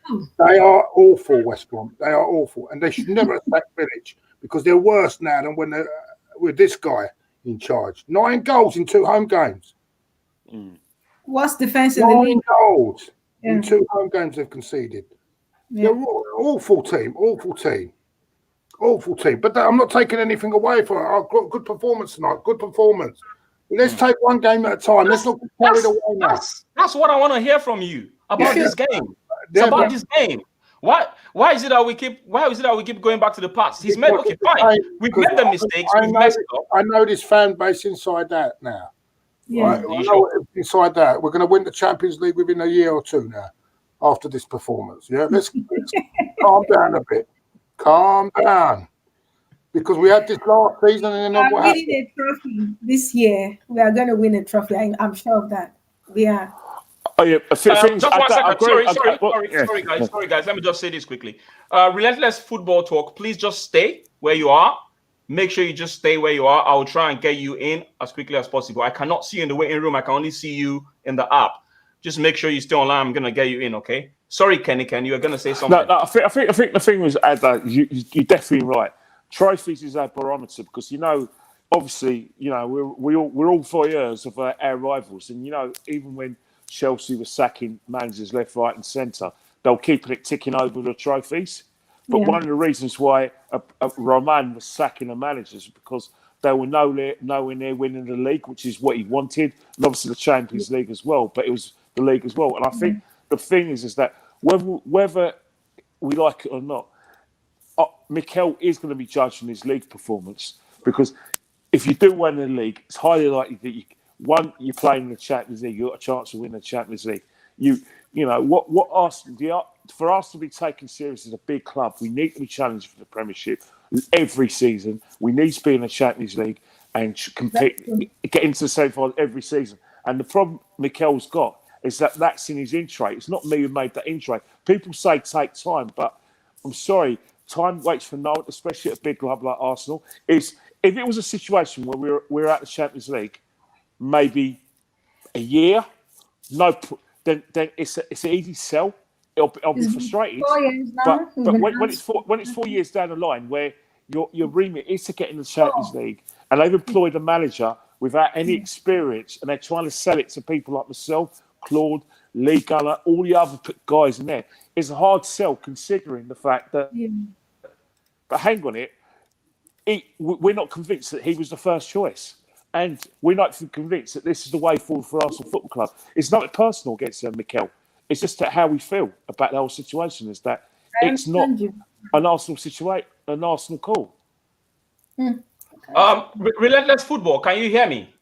S4: They are awful, West Brom. They are awful. And they should never attack Village, because they're worse now than when they're with this guy in charge. 9 goals in 2 home games.
S3: Worst defense in the
S4: 9
S3: league.
S4: goals in 2 home games they've conceded.
S3: Yeah.
S4: They're awful team. But I'm not taking anything away from it. Good performance tonight. Good performance. Let's take one game at a time. Let's not get carried away now.
S1: That's what I want to hear from you about this game. It's about this game. Why is it that we keep going back to the past? He's made fine. We've made the mistakes. We've messed up.
S4: I know this fan base inside out now.
S3: Yeah.
S4: Right? I know inside that. We're going to win the Champions League within a year or 2 now after this performance. Yeah, let's calm down a bit. Calm down. Because we had this last season and then what happened?
S3: Winning a trophy this year. We are going to win a trophy. I'm sure of that. We are.
S2: Oh yeah.
S1: Just 1 second. Sorry, guys. Let me just say this quickly. Relentless Football Talk. Please just stay where you are. Make sure you just stay where you are. I will try and get you in as quickly as possible. I cannot see you in the waiting room. I can only see you in the app. Just make sure you stay online. I'm gonna get you in. Okay. Sorry, Ken. You were gonna say something.
S2: No. I think the thing was, you're definitely right. Trophies is our barometer, because obviously, we're all voyeurs of our rivals, and even when Chelsea was sacking managers left, right, and centre, they'll keep it ticking over the trophies. But one of the reasons why Roman was sacking the managers is because they were nowhere near winning the league, which is what he wanted, and obviously the Champions League as well. But it was the league as well, and I think the thing is that whether we like it or not, Mikel is going to be judged on his league performance, because if you do win the league, it's highly likely that you're playing in the Champions League, you've got a chance to win the Champions League. What Arsenal, for us to be taken serious as a big club, we need to be challenged for the Premiership every season. We need to be in the Champions League and compete, get into the semi-final every season. And the problem Mikel's got is that that's in his in-trait. It's not me who made that in-trait. People say take time, but I'm sorry, time waits for no one, especially at a big club like Arsenal. If it was a situation where we're at the Champions League, maybe a year, then it's an easy sell. I'll be frustrated.
S3: 4 years now.
S2: But when it's 4 years down the line, where your remit is to get in the Champions League, and they've employed a manager without any experience, and they're trying to sell it to people like myself, Claude, Lee Gunner, all the other guys in there, it's a hard sell considering the fact that. Yeah. But hang on we're not convinced that he was the first choice. And we're not convinced that this is the way forward for Arsenal Football Club. It's not personal against Mikel. It's just that how we feel about the whole situation is that it's not an Arsenal situation, an Arsenal call.
S1: Relentless Football, can you hear me?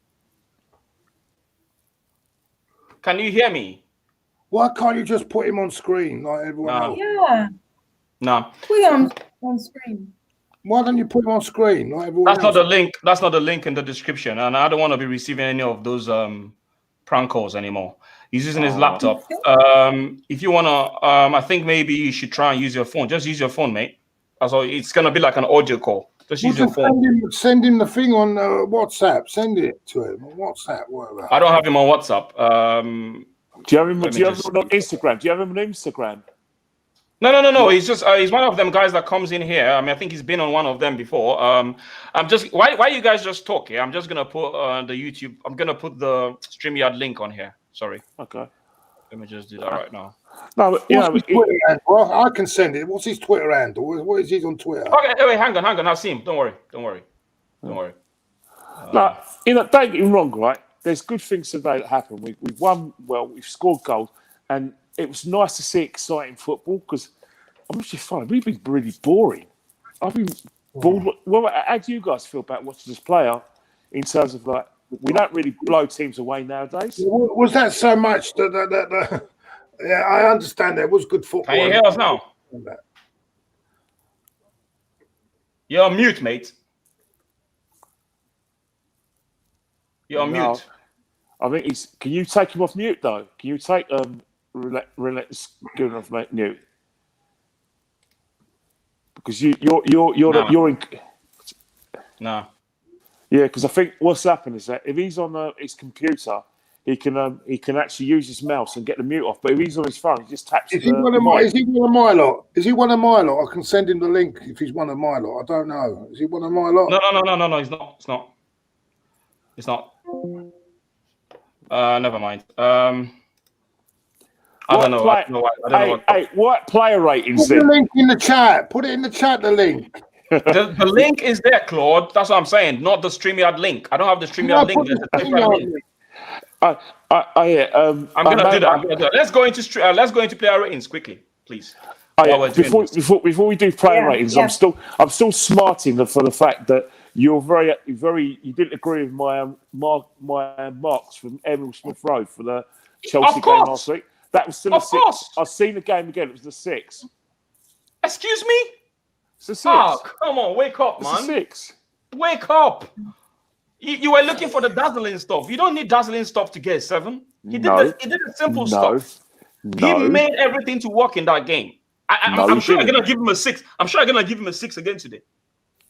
S1: Can you hear me?
S4: Why can't you just put him on screen like everyone else?
S3: Yeah.
S1: No.
S3: Put him on screen.
S4: Why don't you put him on screen like everyone
S1: else?
S4: Not
S1: the link. That's not the link in the description, and I don't want to be receiving any of those prank calls anymore. He's using his laptop. If you wanna, I think maybe you should try and use your phone. Just use your phone, mate. So it's gonna be like an audio call. Just use your phone.
S4: Send him the thing on WhatsApp. Send it to him on WhatsApp. Whatever.
S1: I don't have him on WhatsApp.
S2: Do you have him on Instagram? Do you have him on Instagram?
S1: No. He's just he's one of them guys that comes in here. I mean, I think he's been on one of them before. I'm just why you guys just talk here? I'm just gonna put the YouTube. I'm gonna put the StreamYard link on here. Sorry.
S2: Okay.
S1: Let me just do that right now.
S2: No, but, you know,
S4: Twitter handle? Well, I can send it. What's his Twitter handle? What is he on Twitter?
S1: Okay, wait, hang on. I'll see him. Don't worry.
S2: No, don't get me wrong, right? There's good things today that happen. We've won well. We've scored goals, and it was nice to see exciting football because I'm actually fine. We've been really boring. I've been bored. Well, how do you guys feel about watching this player in terms of like we don't really blow teams away nowadays?
S4: Was that so much that yeah, I understand that was good football.
S1: Can you hear us now? You're on mute, mate. You're on mute.
S2: I think he's. Can you take him off mute though? Can you take Relentless good enough mute? Because you're in.
S1: No.
S2: Yeah, because I think what's happened is that if he's on his computer, he can actually use his mouse and get the mute off. But if he's on his phone, he just taps.
S4: Is he one of my lot? Is he one of my lot? I can send him the link if he's one of my lot. I don't know. Is he one of my lot?
S1: No. He's not. It's not. Never mind. I don't know. I don't know
S2: what player ratings?
S4: Put the link in the chat. Put it in the chat. The link.
S1: The link is there, Claude. That's what I'm saying. Not the StreamYard link. I don't have the StreamYard link. I'm gonna do that. Let's go into player ratings quickly, please.
S2: Before we do player ratings, I'm still smarting for the fact that you didn't agree with my marks from Tierney and Smith Rowe for the Chelsea game last week. That was still a 6. I've seen the game again. It was the 6.
S1: Excuse me?
S2: It's a 6.
S1: Oh, come on, wake up, man.
S2: It's a 6.
S1: Wake up. You were looking for the dazzling stuff. You don't need dazzling stuff to get 7. He did the simple stuff. He made everything to work in that game. I'm sure I'm gonna give him a 6. I'm sure I'm gonna give him a 6 again today.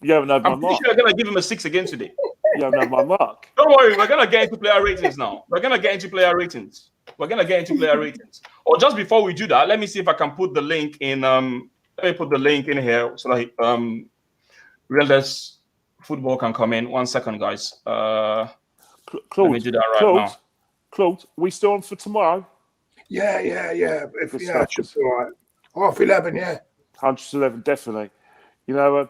S2: You haven't had my
S1: I'm
S2: mark.
S1: sure I'm gonna give him a 6 again today.
S2: You haven't had my mark.
S1: Don't worry, we're gonna get into player ratings now. Or just before we do that, let me see if I can put the link in. Let me put the link in here so that Realist Football can come in. 1 second, guys.
S2: Claude,
S1: let me do that right now.
S2: Claude, we still on for tomorrow?
S4: Yeah. It's all right. 11:30, yeah.
S2: 111, definitely. You know,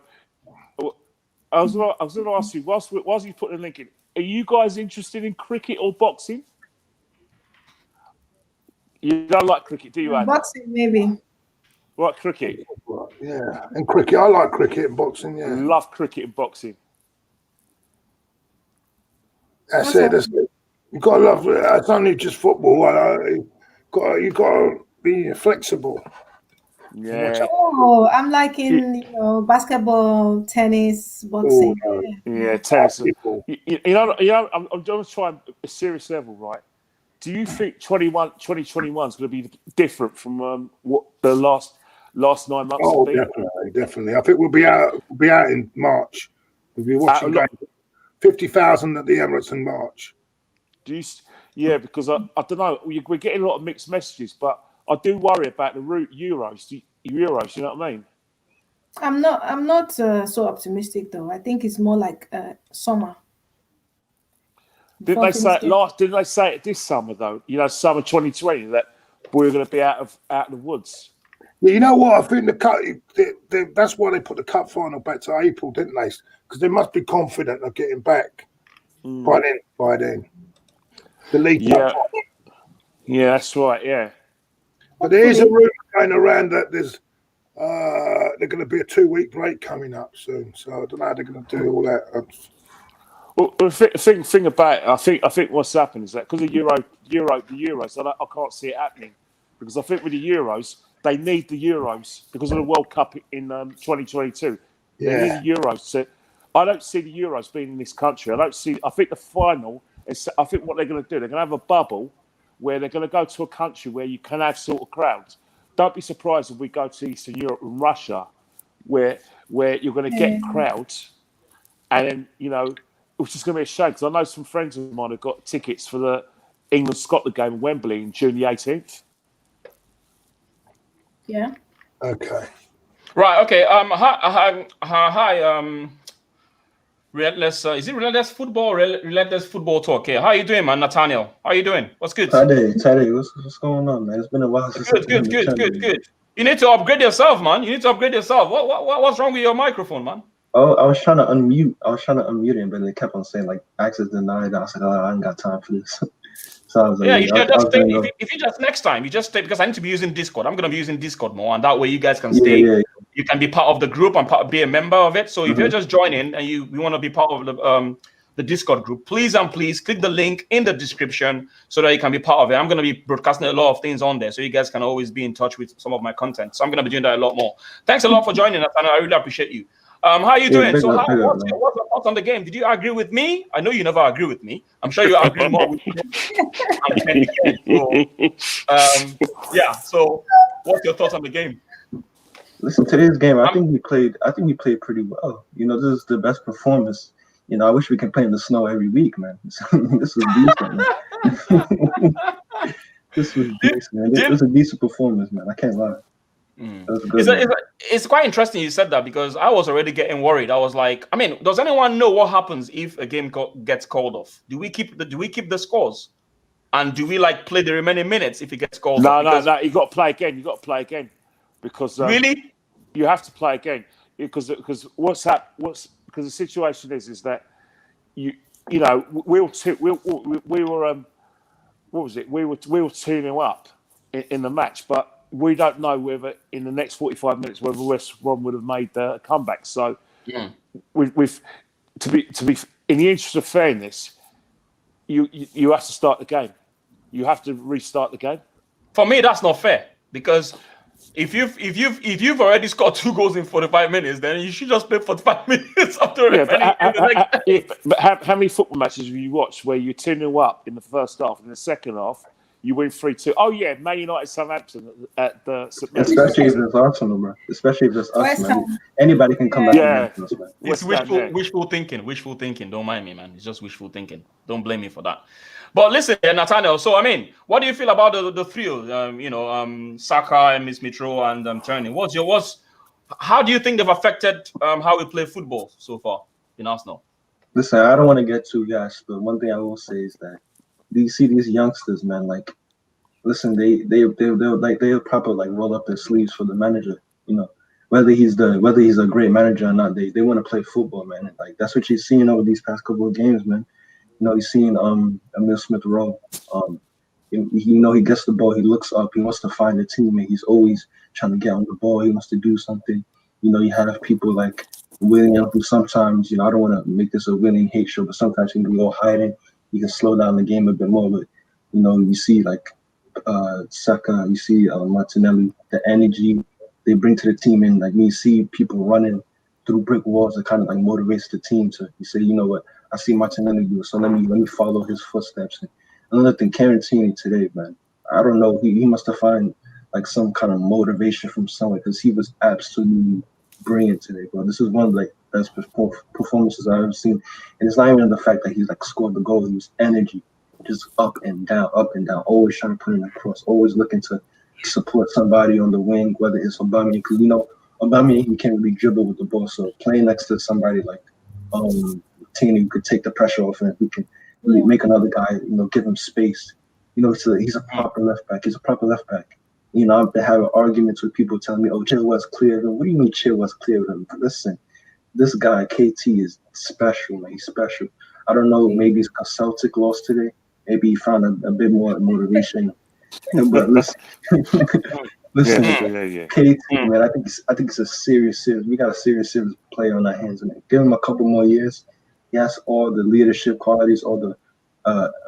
S2: I was going to ask you, whilst you put the link in, are you guys interested in cricket or boxing? You don't like cricket, do you, Andy?
S3: Boxing, maybe.
S2: Like cricket?
S4: Yeah, and cricket. I like cricket and boxing, yeah.
S2: Love cricket and boxing.
S4: That's it. You've got to love it. It's only just football. You got to be flexible.
S2: Yeah.
S3: Oh, I'm liking, basketball, tennis, boxing.
S2: Yeah, tennis. I'm going to try a serious level, right? Do you think 2021 is going to be different from what the last 9 months have been?
S4: Definitely. I think we'll be out in March. We'll be watching 50,000 at the Emirates in March.
S2: Because I don't know. We're getting a lot of mixed messages, but I do worry about the Euros. You know what I mean?
S3: I'm not so optimistic though. I think it's more like summer.
S2: Didn't they say it this summer though? Summer 2020 that we're going to be out of the woods.
S4: Yeah, you know what? I think the cup. That's why they put the cup final back to April, didn't they? Because they must be confident of getting back by then. The league.
S2: Yeah, that's right. Yeah.
S4: But there is a rumor going around that there's they're going to be a 2-week break coming up soon. So I don't know how they're going to do all that.
S2: Well, the thing about it, I think what's happened is that because of the Euros, I can't see it happening. Because I think with the Euros, they need the Euros because of the World Cup in 2022.
S4: Yeah.
S2: They need the Euros. So I don't see the Euros being in this country. I think the final is. I think what they're going to do, they're going to have a bubble where they're going to go to a country where you can have sort of crowds. Don't be surprised if we go to Eastern Europe and Russia, where you're going to get crowds, and then, you know, which is going to be a shame, because I know some friends of mine have got tickets for the England-Scotland game in Wembley in June the 18th.
S3: Yeah.
S4: Okay.
S1: Right. Okay. Hi. Relentless. Is it Relentless Football? Relentless Football Talk. Here. How are you doing, man? Nathaniel. How are you doing? What's good?
S5: Tade, what's going on, man? It's been a while since
S1: Good. You need to upgrade yourself, man. What's wrong with your microphone, man?
S5: Oh, I was trying to unmute him, but they kept on saying like access denied. I was like, I ain't got time for this. So I was like,
S1: you should just stay. If you just next time, you just stay, because I need to be using Discord. I'm gonna be using Discord more, and that way you guys can stay.
S5: Yeah.
S1: You can be part of the group and be a member of it. So if you're just joining and you want to be part of the Discord group, please click the link in the description so that you can be part of it. I'm going to be broadcasting a lot of things on there, so you guys can always be in touch with some of my content. So I'm going to be doing that a lot more. Thanks a lot for joining us, and I really appreciate you. How are you doing? So what's your thoughts on the game? Did you agree with me? I know you never agree with me. I'm sure you agree more with me. So what's your thoughts on the game?
S5: Listen, today's game, I think we played pretty well. You know, this is the best performance. You know, I wish we could play in the snow every week, man. This was decent, man. This was decent, man. This was a decent performance, man. I can't lie. That was good.
S1: It's quite interesting you said that, because I was already getting worried. I was like, I mean, does anyone know what happens if a game gets called off? Do we keep the scores? And do we play the remaining minutes if it gets called off?
S2: No. You got to play again. Because
S1: really,
S2: you have to play again, because the situation is that we were 2-0 up in the match, but we don't know whether in the next 45 minutes whether West Brom would have made a comeback. So we've to be in the interest of fairness, you have to start the game. You have to restart the game.
S1: For me, that's not fair, because if you've already scored 2 goals in 45 minutes, then you should just play 45 minutes after.
S2: But how many football matches have you watched where you're 2-0 up in the first half, and in the second half you win 3-2? Oh yeah, Man United, Southampton at the.
S5: Especially if it's Arsenal, bro. Especially if it's us, man. Anybody can come back.
S2: Yeah,
S1: it's wishful thinking. Wishful thinking. Don't mind me, man. It's just wishful thinking. Don't blame me for that. But listen, Nathaniel. So I mean, what do you feel about the trio? Saka and Smith Rowe and Tierney. How do you think they've affected how we play football so far in Arsenal?
S5: Listen, I don't want to get too gassed, but one thing I will say is that you see these youngsters, man. Like, listen, they'll proper roll up their sleeves for the manager. You know, whether he's a great manager or not, they want to play football, man. Like, that's what you're seeing over these past couple of games, man. You know, you're seeing Smith Rowe. He gets the ball, he looks up, he wants to find a teammate. He's always trying to get on the ball. He wants to do something. You know, you have people like William, who sometimes, I don't want to make this a William hate show, but sometimes he can go hiding. He can slow down the game a bit more. But, you see Saka, you see Martinelli, the energy they bring to the team, and you see people running through brick walls that kind of motivates the team to say, you know what, I see Martinelli do it, so let me follow his footsteps. And another thing, Tierney today, man, I don't know, he must have found some kind of motivation from somewhere, because he was absolutely brilliant today, bro. This is one of the best performances I've ever seen, and it's not even the fact that he's scored the goal. He was energy, just up and down, always trying to put in a cross, always looking to support somebody on the wing, whether it's Aubameyang, because Aubameyang, he can't really dribble with the ball, so playing next to somebody like Tierney who could take the pressure off and who can really make another guy, give him space. He's a proper left back. I've been having arguments with people telling me, oh, Chilwell's clear of him. What do you mean Chilwell's clear of him? Listen, this guy, KT, is special, man. He's special. I don't know, maybe it's because Celtic lost today. Maybe he found a bit more motivation. But listen, KT, man, I think it's a serious. We got a serious player on our hands, man. Give him a couple more years. He has all the leadership qualities, all the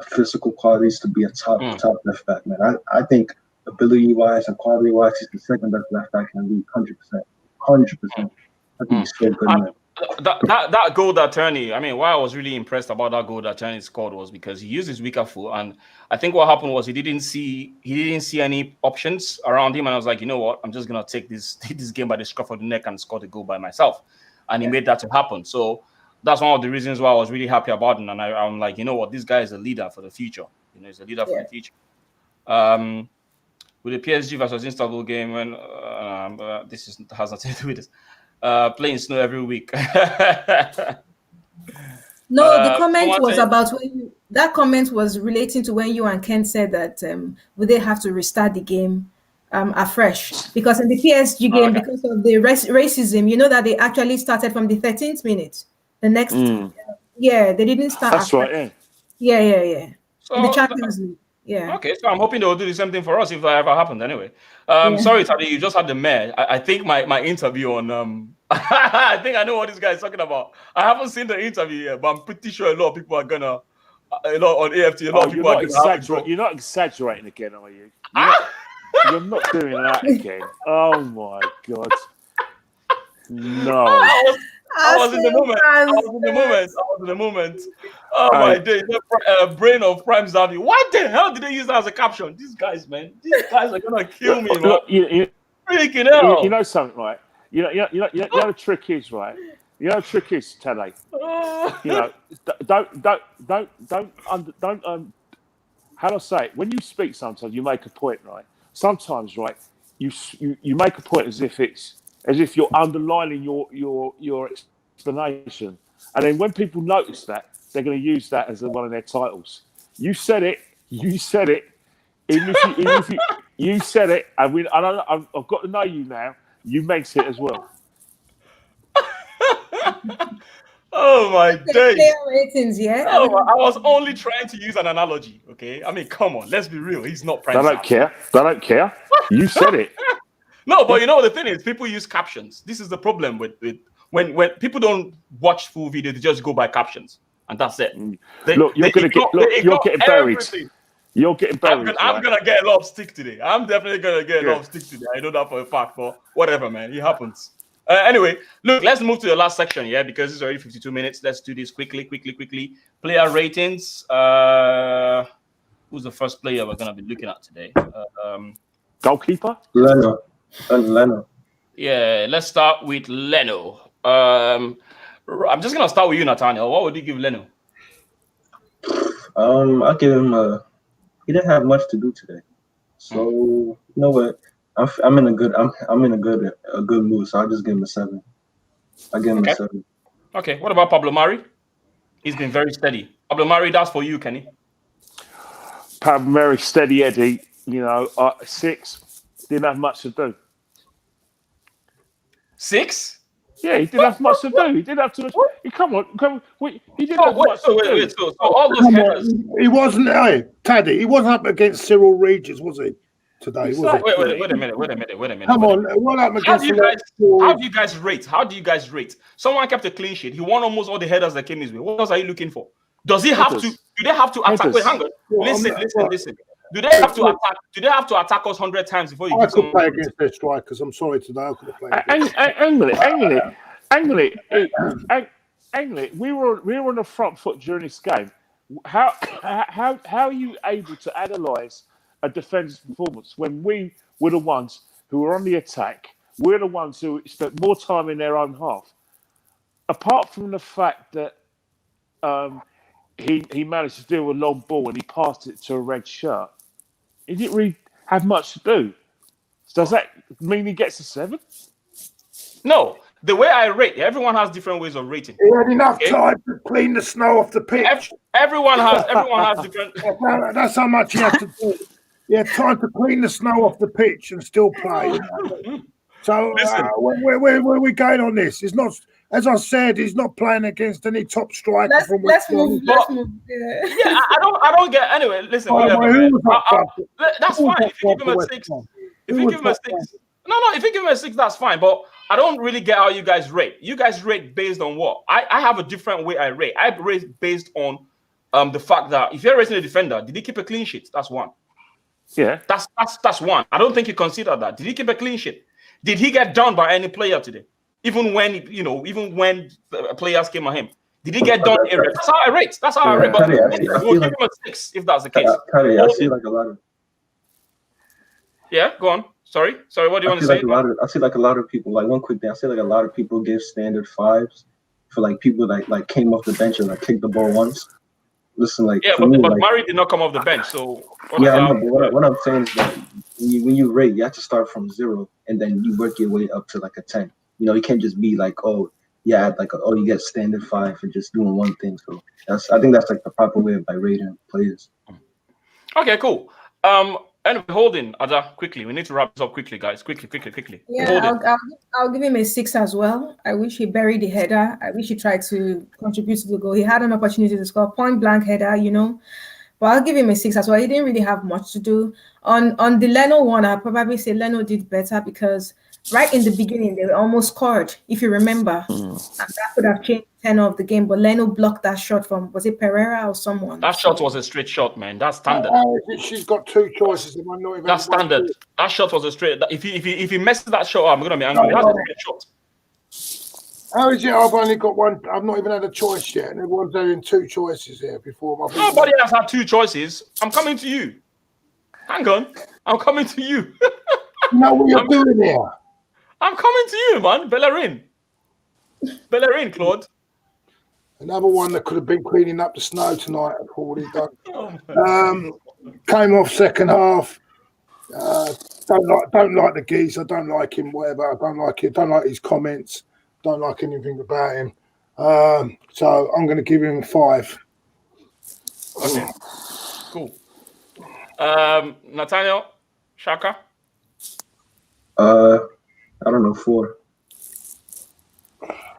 S5: physical qualities to be a top left back, man. I think ability-wise and quality-wise, he's the second best left back in the league, 100%. I think he's so good, man.
S1: that goal that Tierney, I mean, why I was really impressed about that goal that Tierney scored was because he used his weaker foot, and I think what happened was he didn't see any options around him, and I was like, you know what, I'm just gonna take this game by the scruff of the neck and score the goal by myself, and he made that to happen. So that's one of the reasons why I was really happy about him, and I'm like, you know what, this guy is a leader for the future. You know, he's a leader for the future. With the PSG versus Istanbul game, when has nothing to do with this. Playing snow every week.
S3: No, the comment was about that comment was relating to when you and Ken said that would they have to restart the game afresh, because in the PSG game, because of the racism, you know that they actually started from the 13th minute. The next, they didn't start.
S2: That's right.
S3: Yeah.
S1: So,
S3: in the Champions League. Yeah.
S1: Okay, so I'm hoping they will do the same thing for us if that ever happened. Anyway, sorry, Tade, you just had the mayor. I think my interview on I think I know what this guy is talking about. I haven't seen the interview yet, but I'm pretty sure a lot of people are gonna on AFT. A lot of people are gonna.
S2: You're not exaggerating again, are you? You're not doing that again. Oh my god! No.
S1: I was in the moment. Oh my days! Brain of Prime Zavi. Why the hell did they use that as a caption? These guys, man. These guys are gonna kill me, man. Freaking hell!
S2: You know something, right? You know the trick is, right? You know the trick is, Tade. You know, don't. How do I say it? When you speak, sometimes you make a point, right? Sometimes, right, you make a point as if you're underlining your explanation, and then when people notice that, they're going to use that as one of their titles. You said it. Even if you said it, and I've got to know you now. You meant it as well.
S1: Oh my days!
S3: Player ratings, yeah.
S1: I was only trying to use an analogy. Okay, I mean, come on, let's be real. He's not Prime.
S2: They don't care. You said it.
S1: No, but you know the thing is, people use captions. This is the problem with when people don't watch full video, they just go by captions, and that's it.
S2: You're getting buried. You're getting buried.
S1: I'm gonna get a lot of stick today. I'm definitely gonna get a lot of stick today. I know that for a fact. But whatever, man, it happens. Anyway, look, let's move to the last section, because it's already 52 minutes. Let's do this quickly. Player ratings. Who's the first player we're gonna be looking at today?
S2: Goalkeeper?
S5: Leno.
S1: Yeah, let's start with Leno. I'm just gonna start with you, Nathaniel. What would you give Leno?
S5: I'll give him he didn't have much to do today, so you know what? I'm in a good mood, so I'll just give him a 7. I'll give him a 7.
S1: Okay. What about Pablo Mari? He's been very steady. Pablo Mari, that's for you, Kenny.
S2: Pablo Mari, steady Eddie. 6. Didn't have much to do.
S1: 6?
S2: Yeah, he didn't have much to do. He didn't have to. Come on. He didn't have much to do.
S1: So all those headers.
S4: He wasn't. Taddy, he wasn't up against Cyril Regis, was he? Today,
S1: Wait a minute.
S4: Come on, what happened
S1: How do you guys rate? Someone kept a clean sheet. He won almost all the headers that came his way. What else are you looking for? Does he have to? Do they have to attack? Wait, hang on. Listen. Do they have to attack? Do they have to attack us 100 times before you?
S4: I could play against their strikers. I'm sorry today. I could have played.
S2: Angley, we were on the front foot during this game. How are you able to analyse a defender's performance when we were the ones who were on the attack? We're the ones who spent more time in their own half. Apart from the fact that he managed to do a long ball and he passed it to a red shirt, he didn't really have much to do. Does that mean he gets a 7?
S1: No. The way I rate, everyone has different ways of rating.
S4: He had enough time to clean the snow off the pitch.
S1: Everyone has different.
S4: That's how much he had to do. He had time to clean the snow off the pitch and still play. So where are we going on this? It's not, as I said, he's not playing against any top striker.
S3: Let's move.
S1: Yeah, I don't get. Anyway, listen. That's fine. If you give him a 6, if you give him a 6, if you give him a 6, that's fine. But I don't really get how you guys rate. You guys rate based on what? I have a different way I rate. I rate based on the fact that if you're rating a defender, did he keep a clean sheet? That's one.
S2: Yeah.
S1: That's one. I don't think you consider that. Did he keep a clean sheet? Did he get done by any player today? even when players came at him. Did he get done? That's how I rate. That's how I rate. But we'll give him a 6 if that's the case.
S5: I see like a lot of.
S1: Yeah, go on. Sorry. What do you want to say?
S5: I see like a lot of people. Like one quick thing, I see like a lot of people give standard 5s for like people that like came off the bench and like kicked the ball once. Listen, like
S1: yeah, but Murray did not come off the bench, so
S5: yeah. I know, but what I'm saying is that when you rate, you have to start from 0 and then you work your way up to like a 10. You can't just be like, oh yeah, like you get standard 5 for just doing one thing. So I think that's like the proper way of rating players.
S1: Okay, cool. Anyway, Holding, Ada, quickly. We need to wrap this up quickly, guys. Quickly.
S3: Yeah, I'll give him a 6 as well. I wish he buried the header. I wish he tried to contribute to the goal. He had an opportunity to score point blank header, But I'll give him a 6 as well. He didn't really have much to do. On the Leno one, I'll probably say Leno did better because right in the beginning, they almost scored, if you remember. And that could have changed the tenor of the game. But Leno blocked that shot from, was it Pereira or someone?
S1: That shot was a straight shot, man. That's standard.
S4: She's got 2 choices.
S1: That's standard. That shot was a straight. If he messes that shot up, I'm going to be angry. That's a straight shot.
S4: How is it? I've only got 1. I've not even had a choice yet. And everyone's doing 2 choices here before my.
S1: Nobody else had 2 choices. I'm coming to you. Hang on. I'm coming to you.
S4: You know what you're doing here?
S1: I'm coming to you, man. Bellerin, Claude.
S4: Another one that could have been cleaning up the snow tonight. I've already done. Came off second half. Don't like the geese. I don't like him. Whatever. I don't like it. Don't like his comments. Don't like anything about him. So I'm going to give him 5.
S1: Okay. Cool. Nathaniel, Saka.
S5: I don't know, 4.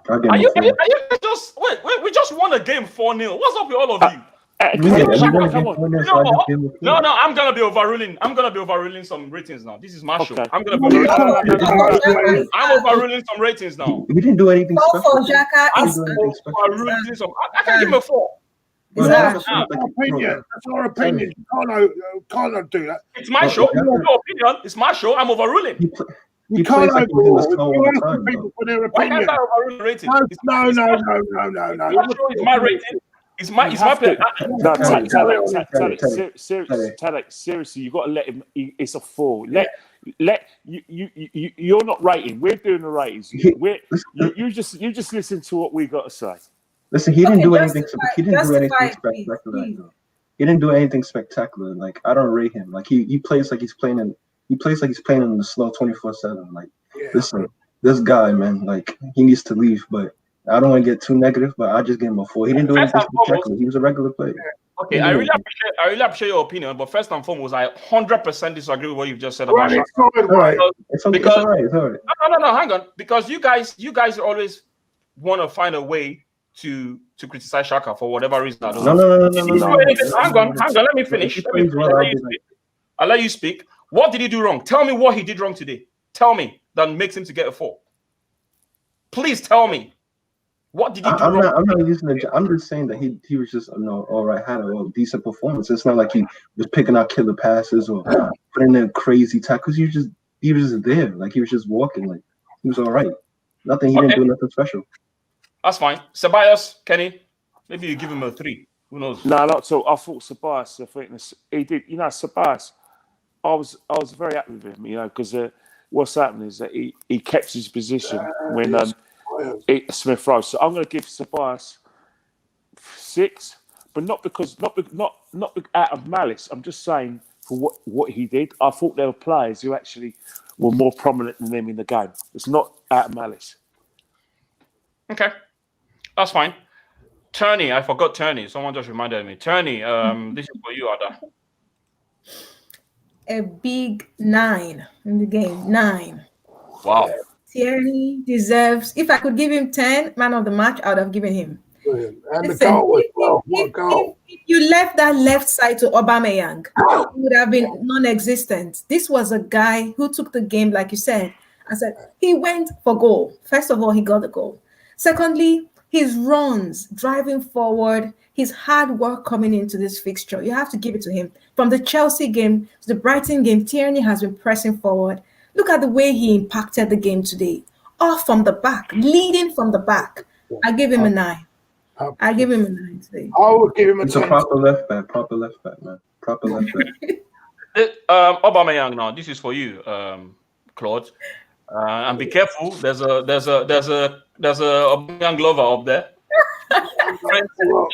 S1: Are you just wait? We just won a game 4-0. What's up with all of you? No, I'm gonna be overruling. I'm gonna be overruling some ratings now. This is my show. I'm gonna be I'm overruling some ratings now.
S5: We didn't do anything special.
S1: I'm overruling some. I can give him a 4.
S4: That's our opinion. You can't do that.
S1: It's my show. It's your opinion. It's my show. I'm overruling.
S4: You can't overrule people for their opinion.
S1: Why can't I overrule the rating?
S4: No.
S1: My show is my rating. It's my opinion.
S2: No, Tade, seriously, you got to let him. It's a 4. Let you're not rating. We're doing the ratings. You just listen to what we got to say.
S5: Listen, he didn't do anything. He didn't do anything spectacular. He didn't do anything spectacular. Like I don't rate him. Like he plays like he's playing in. He plays like he's playing in the slow 24/7. Like, listen, this guy, man, like he needs to leave. But I don't want to get too negative. But I just give him a 4. He didn't do anything spectacular. He was a regular player.
S1: Okay, I really appreciate your opinion. But first and foremost, I 100% disagree with what you've just said about Shaka.
S5: It's okay. It's all right.
S1: No, hang on. Because you guys always want to find a way to criticize Shaka for whatever reason. I don't know. No. Hang on. Let me finish. I'll let you speak. What did he do wrong? Tell me what he did wrong today. Tell me that makes him to get a 4. Please tell me. What did he do wrong?
S5: I'm not using it. I'm just saying that he was just all right, had a decent performance. It's not like he was picking out killer passes or putting in crazy tackles. He was just there. Like he was just walking. Like he was all right. He didn't do nothing special.
S1: That's fine. Ceballos, Kenny, maybe you give him a 3. Who knows?
S2: No, not so. I thought Ceballos, he did. Ceballos, I was very happy with him, because what's happening is that he kept his position when Smith Rowe. So I'm going to give Ceballos 6, but not out of malice. I'm just saying for what he did. I thought there were players who actually were more prominent than him in the game. It's not out of malice.
S1: Okay, that's fine. Tierney, I forgot Tierney. Someone just reminded me. Tierney, this is for you, Ada.
S3: A big 9 in the game. 9.
S1: Wow.
S3: Tierney deserves. If I could give him 10 man of the match, I would have given him.
S4: Brilliant. And the goal as well. What a goal.
S3: If you left that left side to Aubameyang, it would have been non-existent. This was a guy who took the game, like you said, and said he went for goal. First of all, he got the goal. Secondly, his runs, driving forward, his hard work coming into this fixture. You have to give it to him. From the Chelsea game to the Brighton game, Tierney has been pressing forward. Look at the way he impacted the game today. off from the back, leading from the back. I give him a 9. I give him a 9 today.
S4: I would give him a
S5: It's a
S4: 10.
S5: proper left back, man. Proper left back.
S1: Aubameyang now. This is for you, Claude. And be careful. There's a Aubameyang lover up there. Friends to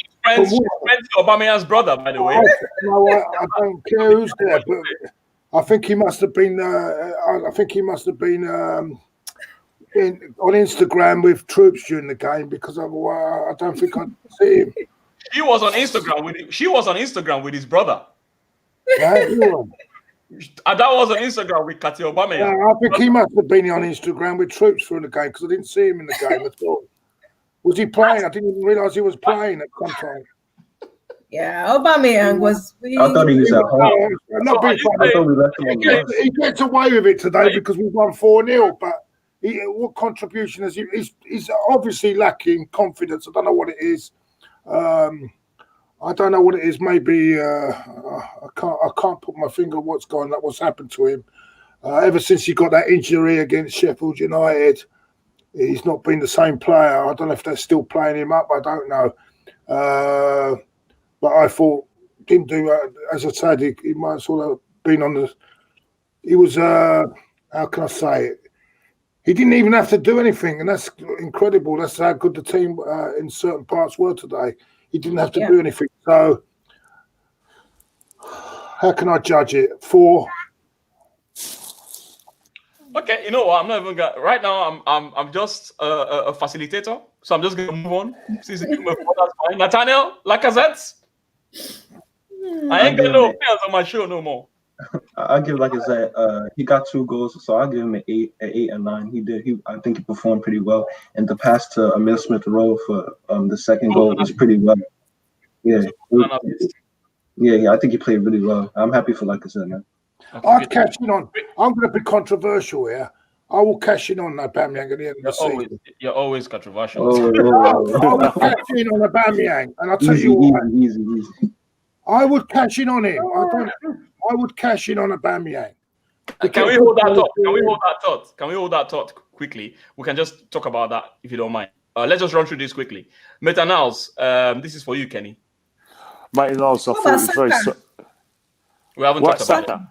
S1: Aubameyang's brother, by the way.
S4: I don't care who's there, but I think he must have been. On Instagram with troops during the game, because otherwise I don't think I'd see him.
S1: She was on Instagram with his brother.
S4: Right?
S1: And that was on Instagram with Katy Aubameyang.
S4: Yeah, I think he must have been on Instagram with troops through the game, because I didn't see him in the game at all. Was he playing? I didn't even realise he was playing at some time.
S3: Yeah, Aubameyang was.
S5: I thought he was at home.
S4: Not being funny.
S5: I thought we left him on the
S4: He gets away with it today because we won 4-0. But what contribution has he? He's obviously lacking confidence. I don't know what it is. I don't know what it is. Maybe I can't put my finger on what's happened to him. Ever since he got that injury against Sheffield United, he's not been the same player. I don't know if they're still playing him up. I don't know. But I thought didn't do as I said. He might as well have been on the. He was how can I say it? He didn't even have to do anything, and that's incredible. That's how good the team in certain parts were today. He didn't have to do anything. So how can I judge it? 4.
S1: Okay, you know what? I'm not even gonna. Right now, I'm just a facilitator, so I'm just gonna move on. Since that's fine. Nathaniel, Lacazette. I ain't got no fans on my show no more.
S5: I give, like I said, he got 2 goals, so I'll give him an 8 and 9. I think he performed pretty well, and the pass to Emil Smith Rowe for the second goal was pretty well. Yeah, I think he played really well. I'm happy for, like I said, man.
S4: I'd cash in on. I'm going to be controversial here. I will cash in on Aubameyang at the end of the season.
S1: You're always controversial.
S4: I will cash in on Aubameyang, and I'll tell you what.
S5: Easy.
S4: I would cash in on him. I would cash in on Aubameyang.
S1: Can we hold that thought? Can we hold that thought quickly? We can just talk about that if you don't mind. Let's just run through this quickly. Meta-Niles, this is for you, Kenny.
S2: Meta-Niles, I thought he was very.
S1: We haven't talked about
S2: Saka?
S1: it.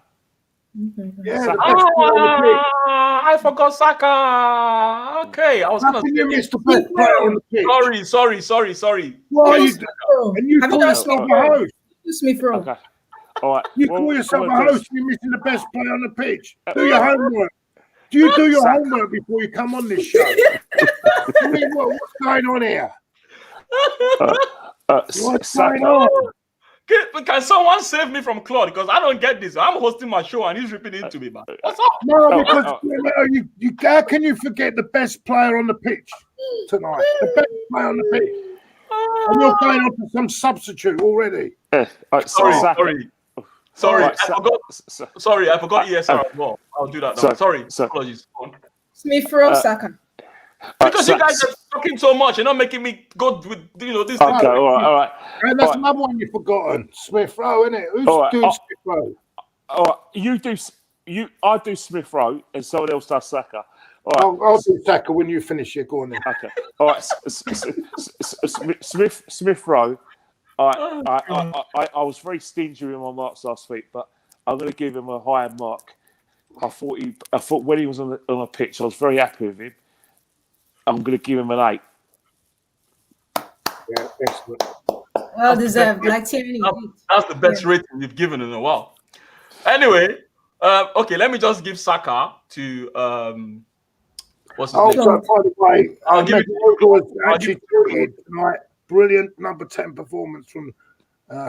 S4: Yeah,
S1: I forgot Saka. Okay, I was going to
S4: you missed the best player on the pitch.
S1: Sorry.
S4: Why are you and you call yourself a host?
S3: Smith Rowe.
S2: Okay. All right.
S4: You call yourself a host and you're missing the best player on the pitch. Do your homework. Do you do your homework before you come on this show? I mean, what's going on here? What's going on?
S1: Can someone save me from Claude? Because I don't get this. I'm hosting my show and he's ripping into me, man. What's up?
S4: No, because you how can you forget the best player on the pitch tonight? The best player on the pitch. And you're going on to some substitute already.
S1: Sorry. I forgot. Sorry, I forgot ESR as well. I'll do that now. Sorry. Apologies.
S3: Smith Rowe, Saka.
S1: Because you guys are talking so much, you're not making me go with this.
S2: Okay, all right.
S4: And that's another one you've forgotten. Smith Rowe, isn't it? Who's doing Smith Rowe?
S2: All right, I do Smith Rowe, and someone else does Saka. All right.
S4: I'll do Saka when you finish your go on then.
S2: Okay. All right. Smith Rowe. I was very stingy with my marks last week, but I'm going to give him a higher mark. I thought when he was on the pitch, I was very happy with him. I'm going to give him an 8.
S4: Yeah, excellent.
S3: Well deserved, like Tierney.
S1: That's the best rating you've given in a while. Anyway, okay, let me just give Saka to what's his name?
S4: Also, by the way,
S1: I'll give
S4: it tonight. Brilliant number 10 performance from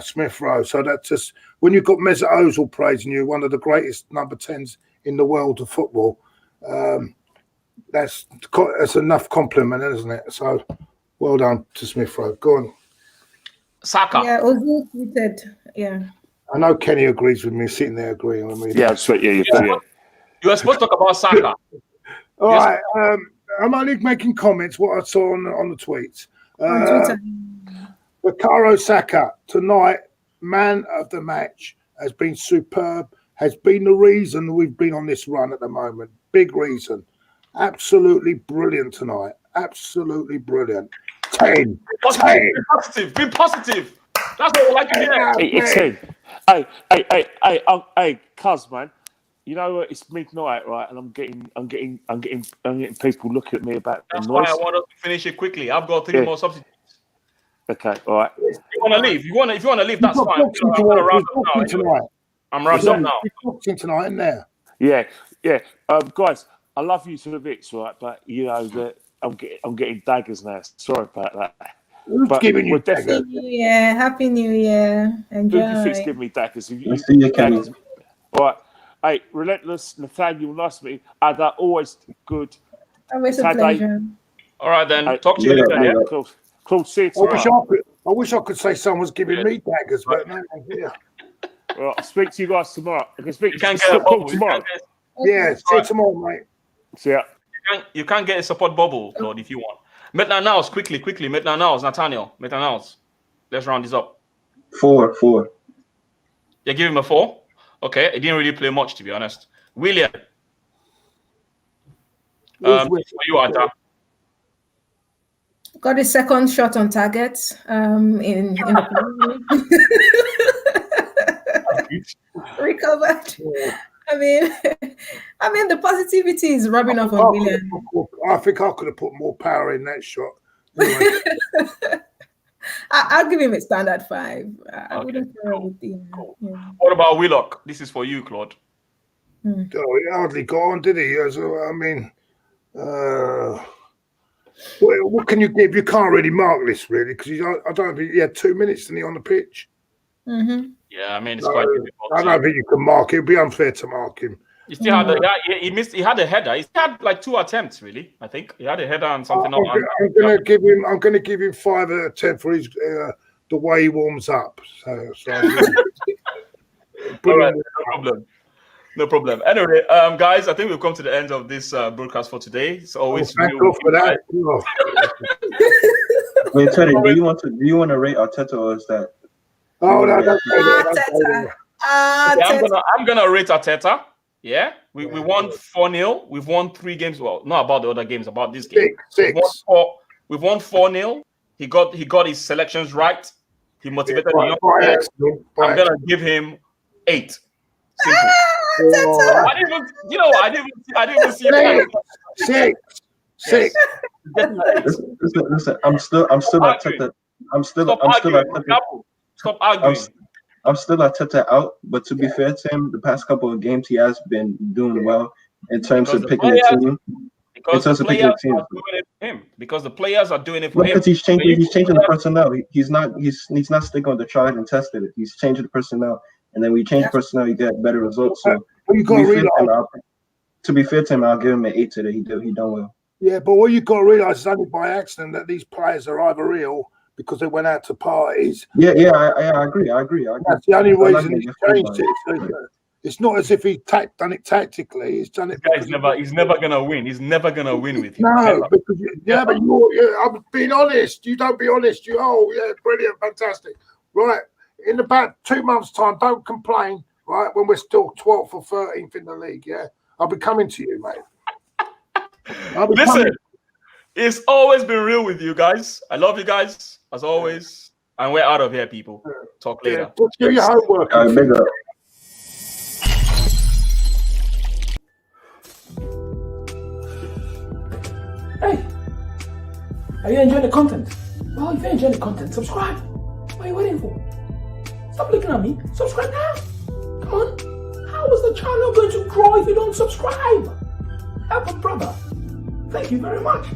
S4: Smith Rowe. So that's just when you've got Mesut Ozil praising you, one of the greatest number 10s in the world of football. That's enough compliment, isn't it? So well done to Smith Rowe. Go on.
S1: Saka.
S3: Yeah, Ozil tweeted. Yeah.
S4: I know Kenny agrees with me, sitting there agreeing with me.
S2: Yeah, that's right. Yeah.
S1: You were supposed to talk about Saka.
S4: All right. I'm only making comments what I saw on the tweets. Bukayo Saka tonight, man of the match, has been superb. Has been the reason we've been on this run at the moment. Big reason. Absolutely brilliant tonight. Absolutely brilliant. 10.
S1: Be positive. Be positive. That's what we like to hear.
S2: It's 10. Hey, cuz, man. You know it's midnight, right? And I'm getting people looking at me about the
S1: That's
S2: noise.
S1: why I want us to finish it quickly. I've got 3 more substitutes.
S2: Okay, all right.
S1: If you want to leave, if you want to leave, that's fine.
S4: I'm gonna wrap up now.
S1: I'm wrapped up now.
S4: We're boxing tonight, isn't there?
S2: Yeah. Guys, I love you to the bits, right? But you know that I'm getting daggers now. Sorry about that.
S4: Who's giving you daggers?
S3: Happy New Year. Happy New Year. Enjoy.
S2: Who thinks give me daggers?
S5: I see you, Kenny.
S2: All right. Hey, Relentless, Nathaniel, nice to meet you. Ada, always good.
S3: Always a
S2: Tade.
S3: pleasure.
S1: All right, then. Talk to you later. Yeah?
S2: Claude, see you
S4: I
S2: tomorrow.
S4: wish I could say someone's giving me daggers, but no one's here.
S2: Well, I'll speak to you guys tomorrow. I can speak
S1: You
S2: to
S1: can't
S2: you
S1: get a bubble.
S2: tomorrow.
S4: Yeah, see you tomorrow, mate.
S2: See ya.
S1: You can't get a support bubble, Claude, if you want. Maintenant, quickly. Maintenant, Nathaniel. Maintenant. Let's round this up.
S5: 4.
S1: You give him a 4? Okay, it didn't really play much, to be honest. William. For you, Ata.
S3: Got his second shot on target in the recovered. I mean, the positivity is rubbing off on William.
S4: I think I could have put more power in that shot.
S3: I'll give him a standard 5. I
S1: Okay,
S3: wouldn't throw anything.
S1: cool.
S3: Yeah.
S1: What about Willock? This is for you, Claude.
S4: Oh, he hardly got on, did he? I mean, what can you give? You can't really mark this, really, because I don't think he had 2 minutes, didn't he, on the pitch?
S3: Mm-hmm.
S1: Yeah, I mean, it's quite difficult.
S4: I don't think you can mark him. It'd be unfair to mark him.
S1: He still had he missed. He had a header. He had like 2 attempts, really. I think he had a header and something else.
S4: I'm gonna give him 5 out of 10 for his the way he warms up. So
S1: All right, no problem. Anyway, guys, I think we've come to the end of this broadcast for today. It's always
S4: thank God for that.
S5: Wait, Teddy, do you want to rate Arteta, or is that?
S4: Oh no,
S1: I'm gonna rate Arteta. Yeah, we won 4-0. We've won 3 games. Well, not about the other games, about this game.
S4: 6.
S1: We've won 4-0. He got his selections right. He motivated the young players. I'm gonna give him 8. Simple. I didn't even see it.
S4: 6.
S5: Listen. I'm still Arteta.
S1: Stop arguing.
S5: I'm still Arteta out, but to be fair to him, the past couple of games he has been doing well in terms of picking the team.
S1: Because the players are doing it for him. Because the players are doing it for him.
S5: Because he's changing the personnel. He's not sticking with the tried and tested. He's changing the personnel, and then we change the personnel, you get better results. So to be fair to him, I'll give him an 8 today. He done well.
S4: Yeah, but what you got to realise is only by accident that these players are either ill because they went out to parties.
S5: Yeah, I agree.
S4: That's the only reason he's changed it. It's not as if he's done it tactically. He's done it.
S1: He's never gonna win. He's never gonna win with you.
S4: No, because but I'm being honest. You don't be honest. Brilliant, fantastic. Right, in about 2 months' time, don't complain. Right, when we're still 12th or 13th in the league. Yeah, I'll be coming to you, mate.
S1: Listen, it's always been real with you guys. I love you guys as always, and we're out of here, people. Talk later.
S4: Do your homework.
S5: Big up.
S6: Hey, are you enjoying the content? Well, if you're enjoying the content, subscribe. What are you waiting for? Stop looking at me. Subscribe now. Come on. How is the channel going to grow if you don't subscribe? Help a brother. Thank you very much.